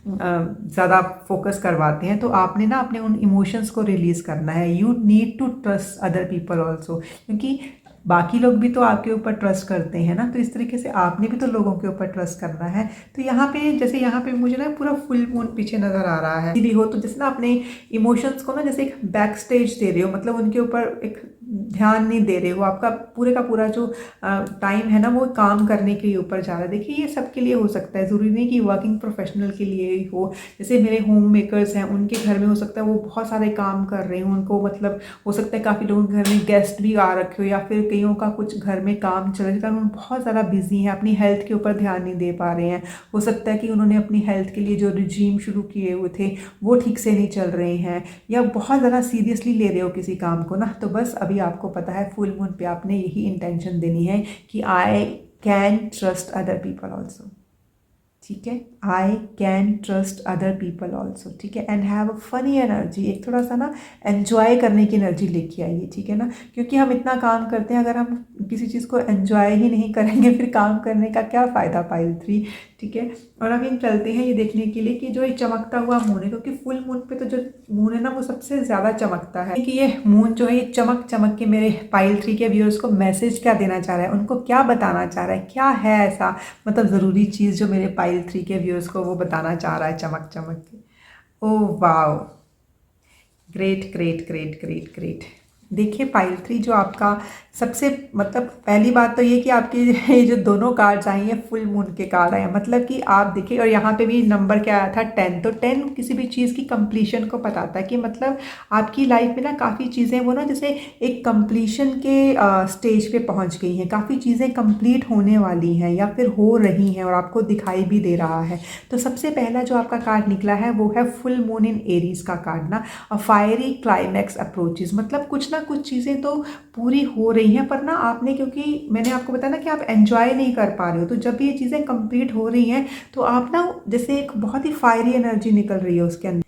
ज़्यादा फोकस करवाते हैं, तो आपने ना अपने उन इमोशंस को रिलीज़ करना है। You need to trust other people also, क्योंकि बाकी लोग भी तो आपके ऊपर ट्रस्ट करते हैं ना, तो इस तरीके से आपने भी तो लोगों के ऊपर ट्रस्ट करना है। तो यहाँ पे जैसे यहाँ पे मुझे ना पूरा फुल मून पीछे नज़र आ रहा है। भी हो तो जैसे ना अपने इमोशंस को ना जैसे एक बैक स्टेज दे रहे हो, मतलब उनके ऊपर एक ध्यान नहीं दे रहे हो। आपका पूरे का पूरा जो टाइम है ना वो काम करने के लिए ऊपर जा रहा है। देखिए ये सबके लिए हो सकता है, ज़रूरी नहीं कि वर्किंग प्रोफेशनल के लिए ही हो। जैसे मेरे होम मेकर्स हैं, उनके घर में हो सकता है वो बहुत सारे काम कर रहे हैं, उनको मतलब हो सकता है काफ़ी लोगों के घर में गेस्ट भी आ रखे हो, या फिर कईयों का कुछ घर में काम चल रहा है कारण बहुत ज़्यादा बिजी हैं, अपनी हेल्थ के ऊपर ध्यान नहीं दे पा रहे हैं। हो सकता है कि उन्होंने अपनी हेल्थ के लिए जो रिजीम शुरू किए हुए थे वो ठीक से नहीं चल रहे हैं, या बहुत ज़्यादा सीरियसली ले रहे हो किसी काम को ना। तो बस अभी आपको पता है फुल मून पे आपने यही इंटेंशन देनी है कि I can trust other people also. ठीक है, I can trust other people also. ठीक है, and have a funny energy, एक थोड़ा सा ना एन्जॉय करने की एनर्जी लेके आइए। ठीक है ना, क्योंकि हम इतना काम करते हैं, अगर हम किसी चीज़ को एन्जॉय ही नहीं करेंगे फिर काम करने का क्या फ़ायदा पाइल 3। ठीक है, और अब हम चलते हैं ये देखने के लिए कि जो ये चमकता हुआ मून है, क्योंकि फुल मून पे तो जो मून है ना वो सबसे ज़्यादा चमकता है, कि ये मून जो है ये चमक चमक के मेरे पाइल 3 के व्यूअर्स को मैसेज क्या देना चाह रहा है, उनको क्या बताना चाह रहा है, क्या है ऐसा मतलब ज़रूरी चीज़ जो मेरे पाइल 3 के व्यूअर्स को वो बताना चाह रहा है चमक चमक के। Oh wow, great great great great great. देखिए पाइल 3 जो आपका सबसे मतलब पहली बात तो ये कि आपकी ये जो दोनों कार्ड्स आई हैं फुल मून के कार्ड आए हैं, मतलब कि आप देखिए, और यहाँ पे भी नंबर क्या आया था 10, तो 10 किसी भी चीज़ की कंप्लीशन को बताता है कि मतलब आपकी लाइफ में ना काफ़ी चीज़ें वो ना जैसे एक कंप्लीशन के स्टेज पे पहुँच गई हैं, काफ़ी चीज़ें कंप्लीट होने वाली हैं या फिर हो रही हैं और आपको दिखाई भी दे रहा है। तो सबसे पहला जो आपका कार्ड निकला है वो है फुल मून इन एरीज का कार्ड ना, अ फायरी क्लाइमैक्स अप्रोचेज। मतलब कुछ ना कुछ चीज़ें तो पूरी हो रही हैं, पर ना आपने, क्योंकि मैंने आपको बताया ना कि आप एंजॉय नहीं कर पा रहे हो, तो जब ये चीज़ें कंप्लीट हो रही हैं तो आप ना जैसे एक बहुत ही फायरी एनर्जी निकल रही है उसके अंदर।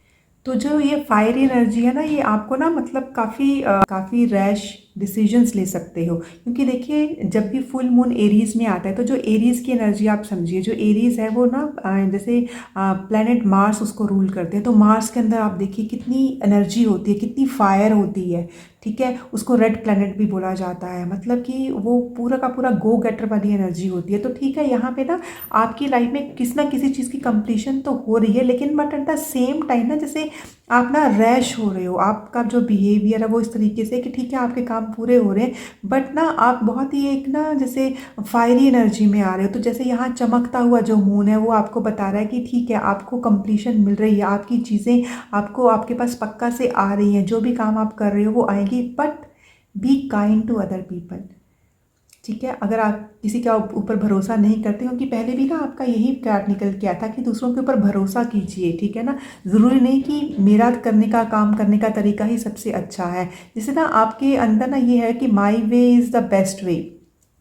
तो जो ये फायरी एनर्जी है ना ये आपको ना मतलब काफ़ी रैश डिसीजंस ले सकते हो, क्योंकि देखिए जब भी फुल मून एरीज में आता है तो जो एरीज की एनर्जी आप समझिए, जो एरीज है वो ना जैसे प्लैनेट मार्स उसको रूल करते हैं, तो मार्स के अंदर आप देखिए कितनी एनर्जी होती है, कितनी फायर होती है। ठीक है, उसको रेड प्लैनेट भी बोला जाता है, मतलब कि वो पूरा का पूरा गो गेटर वाली एनर्जी होती है। तो ठीक है, यहाँ पे ना आपकी लाइफ में किसी ना किसी चीज़ की कंप्लीशन तो हो रही है, लेकिन but at the same time ना जैसे आप ना रैश हो रहे हो, आपका जो बिहेवियर है वो इस तरीके से कि ठीक है आपके काम पूरे हो रहे हैं, बट ना आप बहुत ही एक ना जैसे फायरी एनर्जी में आ रहे हो। तो जैसे यहाँ चमकता हुआ जो मून है वो आपको बता रहा है कि ठीक है आपको कंप्लीशन मिल रही है, आपकी चीज़ें आपको आपके पास पक्का से आ रही हैं, जो भी काम आप कर रहे हो वो आएंगी। But be kind to other people. ठीक है, अगर आप किसी का ऊपर भरोसा नहीं करते, क्योंकि पहले भी ना आपका यही कार्ड निकल के आया था कि दूसरों के ऊपर भरोसा कीजिए। ठीक है ना, ज़रूरी नहीं कि मेरा करने का काम करने का तरीका ही सबसे अच्छा है। जैसे ना आपके अंदर ना ये है कि my way is the best way,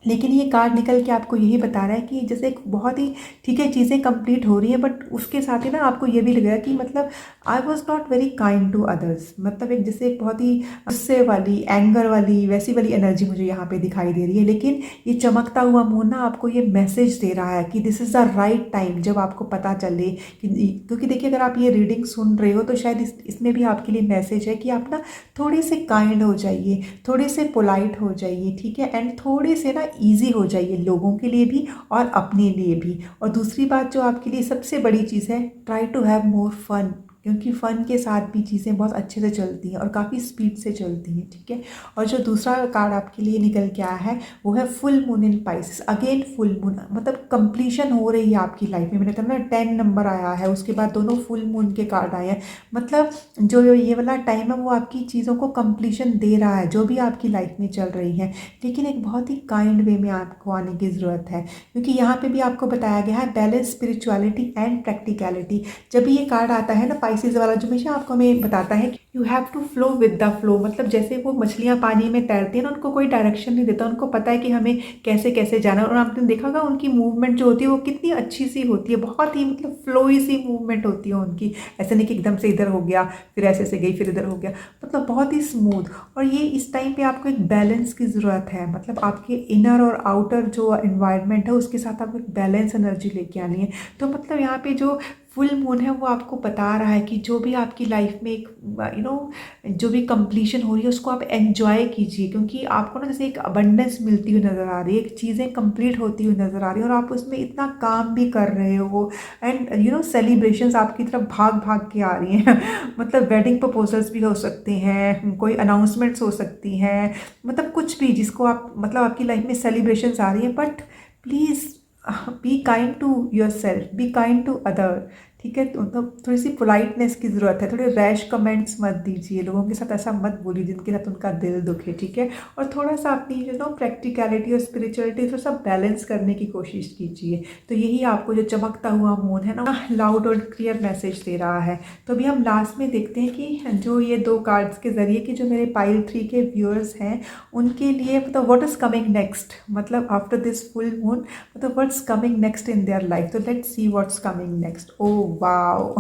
लेकिन ये कार्ड निकल के आपको यही बता रहा है कि जैसे एक बहुत ही ठीक है चीज़ें कंप्लीट हो रही हैं, बट उसके साथ ही ना आपको ये भी लग रहा है कि मतलब I was not very kind to others. मतलब एक जैसे एक बहुत ही गुस्से वाली, एंगर वाली, वैसी वाली एनर्जी मुझे यहाँ पे दिखाई दे रही है। लेकिन ये चमकता हुआ मून ना आपको ये मैसेज दे रहा है कि this is the right time, जब आपको पता चले कि, क्योंकि देखिए अगर आप ये रीडिंग सुन रहे हो तो शायद इसमें भी आपके लिए मैसेज है कि आप ना थोड़े से काइंड हो जाइए, थोड़े से पोलाइट हो जाइए। ठीक है, एंड थोड़े से ना ईजी हो जाइए, लोगों के लिए भी और अपने लिए भी। और दूसरी बात जो आपके लिए सबसे बड़ी चीज़ है, try to have more fun, क्योंकि फ़न के साथ भी चीज़ें बहुत अच्छे से चलती हैं और काफ़ी स्पीड से चलती हैं। ठीक है, और जो दूसरा कार्ड आपके लिए निकल के आया है वो है full moon in Pisces. Again full moon, मतलब कंप्लीशन हो रही है आपकी लाइफ में। मैंने कहा ना 10 नंबर आया है, उसके बाद दोनों फुल मून के कार्ड आए हैं। मतलब जो ये वाला टाइम है वो आपकी चीज़ों को कंप्लीशन दे रहा है, जो भी आपकी लाइफ में चल रही है। लेकिन एक बहुत ही काइंड वे में आपको आने की ज़रूरत है, क्योंकि यहाँ पे भी आपको बताया गया है बैलेंस स्पिरिचुअलिटी एंड प्रैक्टिकलिटी। जब भी ये कार्ड आता है ना पाइसेस वाला, जो हमेशा आपको हमें बताता है कि you have to flow with the flow. मतलब जैसे वो मछलियाँ पानी में तैरती हैं ना, उनको कोई डायरेक्शन नहीं देता, उनको पता है कि हमें कैसे कैसे जाना है। और आपने देखा होगा उनकी मूवमेंट जो होती है वो कितनी अच्छी सी होती है, बहुत ही मतलब फ्लोई सी मूवमेंट होती है उनकी। ऐसे नहीं कि एकदम से इधर हो गया फिर ऐसे से गई फिर इधर हो गया, मतलब बहुत ही स्मूथ। और ये इस टाइम पे आपको एक बैलेंस की ज़रूरत है, मतलब आपके इनर और आउटर जो एनवायरनमेंट है उसके साथ आपको एक बैलेंस एनर्जी लेके आनी है। तो मतलब यहाँ पे जो फुल मून है वो आपको बता रहा है कि जो भी आपकी लाइफ में एक जो भी कंप्लीशन हो रही है उसको आप एंजॉय कीजिए, क्योंकि आपको ना जैसे एक अबंडेंस मिलती हुई नज़र आ रही है, एक चीज़ें कंप्लीट होती हुई नज़र आ रही है और आप उसमें इतना काम भी कर रहे हो। एंड सेलिब्रेशंस आपकी तरफ भाग भाग के आ रही हैं मतलब वेडिंग प्रपोजल्स भी हो सकते हैं, कोई अनाउंसमेंट्स हो सकती हैं, मतलब कुछ भी जिसको आप मतलब आपकी लाइफ में सेलिब्रेशंस आ रही हैं। But please be kind to yourself, be kind to other. ठीक है, तो मतलब थोड़ी सी पोलाइटनेस की ज़रूरत है, थोड़े रैश कमेंट्स मत दीजिए, लोगों के साथ ऐसा मत बोलिए जिनके साथ उनका दिल दुखे। ठीक है, और थोड़ा सा अपनी प्रैक्टिकलिटी और स्पिरिचुअलिटी थोड़ा सा बैलेंस करने की कोशिश कीजिए। तो यही आपको जो चमकता हुआ मून है ना लाउड और क्लियर मैसेज दे रहा है। तो अभी हम लास्ट में देखते हैं कि जो ये दो कार्ड्स के ज़रिए कि जो मेरे पाइल 3 के व्यूअर्स हैं उनके लिए मतलब व्हाट इज़ कमिंग नेक्स्ट, मतलब आफ्टर दिस फुल मून, मतलब what's coming next in their life. तो let's see what's coming next. Oh wow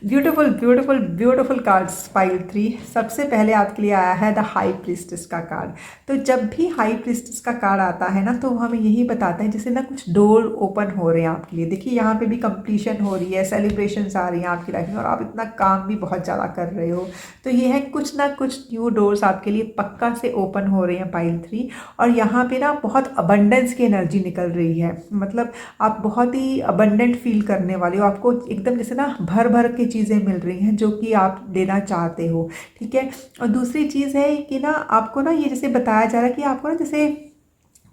beautiful beautiful beautiful cards pile 3। सबसे पहले आपके लिए आया है द हाई प्रीस्टेस का कार्ड। तो जब भी हाई प्रीस्टेस का कार्ड आता है ना तो हमें यही बताते हैं जैसे ना कुछ डोर ओपन हो रहे हैं आपके लिए। देखिए यहाँ पे भी कंप्लीशन हो रही है, सेलिब्रेशंस आ रही हैं आपकी लाइफ में और आप इतना काम भी बहुत ज़्यादा कर रहे हो। तो ये है कुछ ना कुछ न्यू डोर्स आपके लिए पक्का से ओपन हो रहे हैं पाइल 3। और यहाँ पे ना बहुत अबंडेंस की एनर्जी निकल रही है, मतलब आप बहुत ही अबंडेंट फील करने वाले हो, आपको एकदम जैसे ना भर भर के चीज़ें मिल रही हैं जो कि आप लेना चाहते हो। ठीक है, और दूसरी चीज़ है कि ना आपको ना ये जैसे बताया जा रहा है कि आपको ना जैसे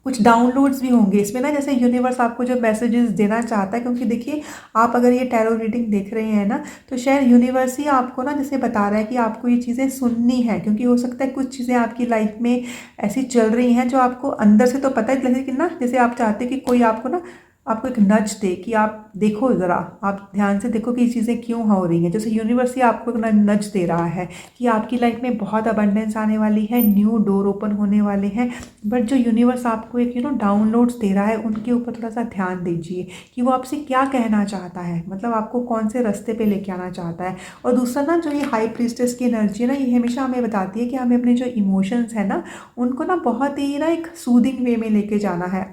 कुछ डाउनलोड्स भी होंगे इसमें ना, जैसे यूनिवर्स आपको जो मैसेजेस देना चाहता है। क्योंकि देखिए आप अगर ये टैरो रीडिंग देख रहे हैं ना तो शायद यूनिवर्स ही आपको ना जैसे बता रहा है कि आपको ये चीज़ें सुननी है, क्योंकि हो सकता है कुछ चीज़ें आपकी लाइफ में ऐसी चल रही हैं जो आपको अंदर से तो पता है, जैसे कि ना जैसे आप चाहते हैं कि कोई आपको ना आपको एक नच दे कि आप देखो ज़रा, आप ध्यान से देखो कि ये चीज़ें क्यों हो रही हैं। जैसे यूनिवर्स ही आपको एक नच दे रहा है कि आपकी लाइफ में बहुत अबंडेंस आने वाली है, न्यू डोर ओपन होने वाले हैं। बट जो यूनिवर्स आपको एक डाउनलोड्स दे रहा है उनके ऊपर थोड़ा सा ध्यान दीजिए कि वो आपसे क्या कहना चाहता है, मतलब आपको कौन से रास्ते पे लेके आना चाहता है। और दूसरा ना जो ये हाई प्रीस्टेस की एनर्जी है ना, ये हमेशा हमें बताती है कि हमें अपने जो इमोशंस है ना उनको ना बहुत ही ना एक सूदिंग वे में लेके जाना है।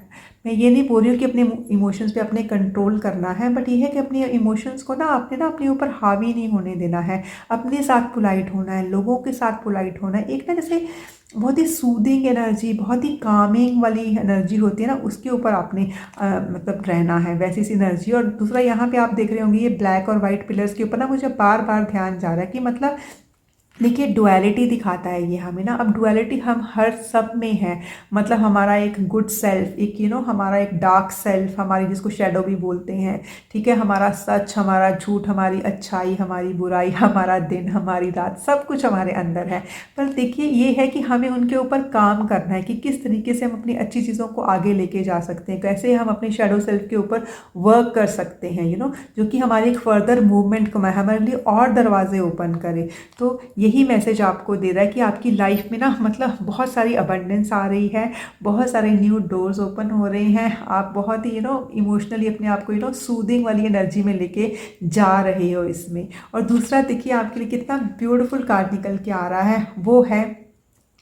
मैं ये नहीं बोल रही हूँ कि अपने इमोशंस पे अपने कंट्रोल करना है, बट ये है कि अपने इमोशंस को ना आपने ना अपने ऊपर हावी नहीं होने देना है। अपने साथ पोलाइट होना है, लोगों के साथ पोलाइट होना है। एक ना जैसे बहुत ही सूदिंग एनर्जी, बहुत ही कामिंग वाली एनर्जी होती है ना, उसके ऊपर आपने मतलब रहना है, वैसी सी एनर्जी। और दूसरा यहाँ पे आप देख रहे होंगे ये ब्लैक और वाइट पिलर्स के ऊपर ना मुझे बार बार ध्यान जा रहा है कि मतलब देखिए डुअलिटी दिखाता है ये हमें ना। अब डुअलिटी हम हर सब में है, मतलब हमारा एक गुड सेल्फ, एक हमारा एक डार्क सेल्फ, हमारी जिसको शेडो भी बोलते हैं, ठीक है, हमारा सच, हमारा झूठ, हमारी अच्छाई, हमारी बुराई, हमारा दिन, हमारी रात, सब कुछ हमारे अंदर है। पर देखिए ये है कि हमें उनके ऊपर काम करना है कि किस तरीके से हम अपनी अच्छी चीज़ों को आगे लेके जा सकते हैं, कैसे हम अपने शेडो सेल्फ के ऊपर वर्क कर सकते हैं, जो कि हमारी एक फर्दर मूवमेंट को हमारे लिए और दरवाजे ओपन करे। तो यही मैसेज आपको दे रहा है कि आपकी लाइफ में ना मतलब बहुत सारी अबंडेंस आ रही है, बहुत सारे न्यू डोर्स ओपन हो रहे हैं, आप बहुत ही इमोशनली अपने आप को सूदिंग वाली एनर्जी में लेके जा रहे हो इसमें। और दूसरा देखिए आपके लिए कितना ब्यूटीफुल कार्ड निकल के आ रहा है, वो है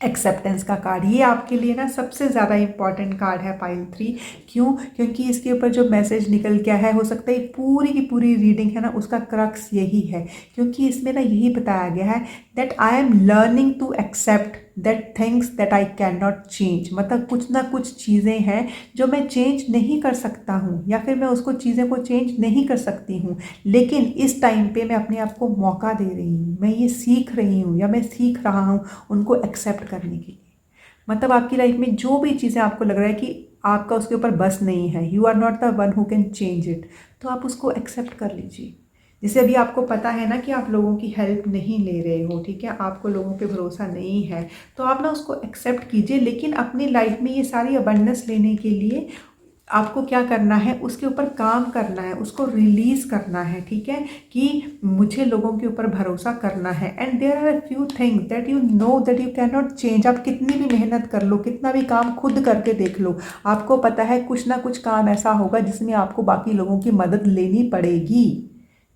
एक्सेप्टेंस का कार्ड। ये आपके लिए ना सबसे ज़्यादा इंपॉर्टेंट कार्ड है पाइल 3। क्यों? क्योंकि इसके ऊपर जो मैसेज निकल के है, हो सकता है पूरी की पूरी रीडिंग है ना उसका क्रक्स यही है, क्योंकि इसमें ना यही बताया गया है that I am learning to accept that things that I can not change. मतलब कुछ ना कुछ चीज़ें हैं जो मैं चेंज नहीं कर सकता हूँ, या फिर मैं उसको चीज़ें को चेंज नहीं कर सकती हूँ, लेकिन इस टाइम पे मैं अपने आप को मौका दे रही हूँ, मैं ये सीख रही हूँ या मैं सीख रहा हूँ उनको एक्सेप्ट करने के लिए। मतलब आपकी लाइफ में जो भी चीज़ें आपको लग रहा है कि आपका उसके ऊपर बस नहीं है, you are not the one who can change it, तो आप उसको एक्सेप्ट कर लीजिए। जैसे अभी आपको पता है ना कि आप लोगों की हेल्प नहीं ले रहे हो, ठीक है, आपको लोगों पे भरोसा नहीं है, तो आप ना उसको एक्सेप्ट कीजिए। लेकिन अपनी लाइफ में ये सारी अबंडेंस लेने के लिए आपको क्या करना है, उसके ऊपर काम करना है, उसको रिलीज़ करना है, ठीक है, कि मुझे लोगों के ऊपर भरोसा करना है। And there are a few things that you know that you can not change. आप कितनी भी मेहनत कर लो, कितना भी काम खुद करके देख लो, आपको पता है कुछ ना कुछ काम ऐसा होगा जिसमें आपको बाकी लोगों की मदद लेनी पड़ेगी,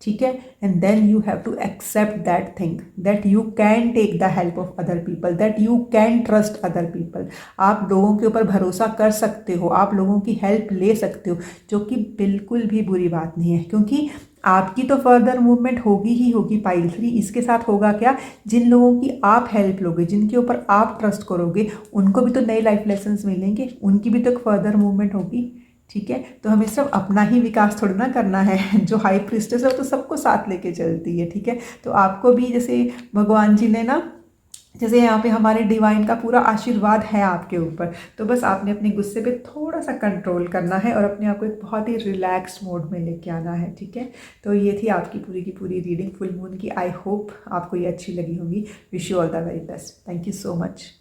ठीक है। And then you have to accept that thing that you can take the help of other people, that you can trust other people. आप लोगों के ऊपर भरोसा कर सकते हो, आप लोगों की हेल्प ले सकते हो, जो कि बिल्कुल भी बुरी बात नहीं है, क्योंकि आपकी तो फर्दर मूवमेंट होगी ही होगी पाइल 3। इसके साथ होगा क्या, जिन लोगों की आप हेल्प लोगे, जिनके ऊपर आप ट्रस्ट करोगे, उनको भी तो नए लाइफ लेसन्स मिलेंगे, उनकी भी तो एक फर्दर मूवमेंट होगी, ठीक है। तो हमें सिर्फ अपना ही विकास थोड़ी ना करना है। जो हाई प्रिस्टेस है वो तो सबको साथ लेके चलती है, ठीक है। तो आपको भी जैसे भगवान जी ने ना, जैसे यहाँ पे हमारे डिवाइन का पूरा आशीर्वाद है आपके ऊपर, तो बस आपने अपने गुस्से पे थोड़ा सा कंट्रोल करना है और अपने आप को एक बहुत ही रिलैक्स मोड में लेके आना है, ठीक है। तो ये थी आपकी पूरी की पूरी रीडिंग फुल मून की। आई होप आपको ये अच्छी लगी होगी। Wish you all the very best. Thank you so much.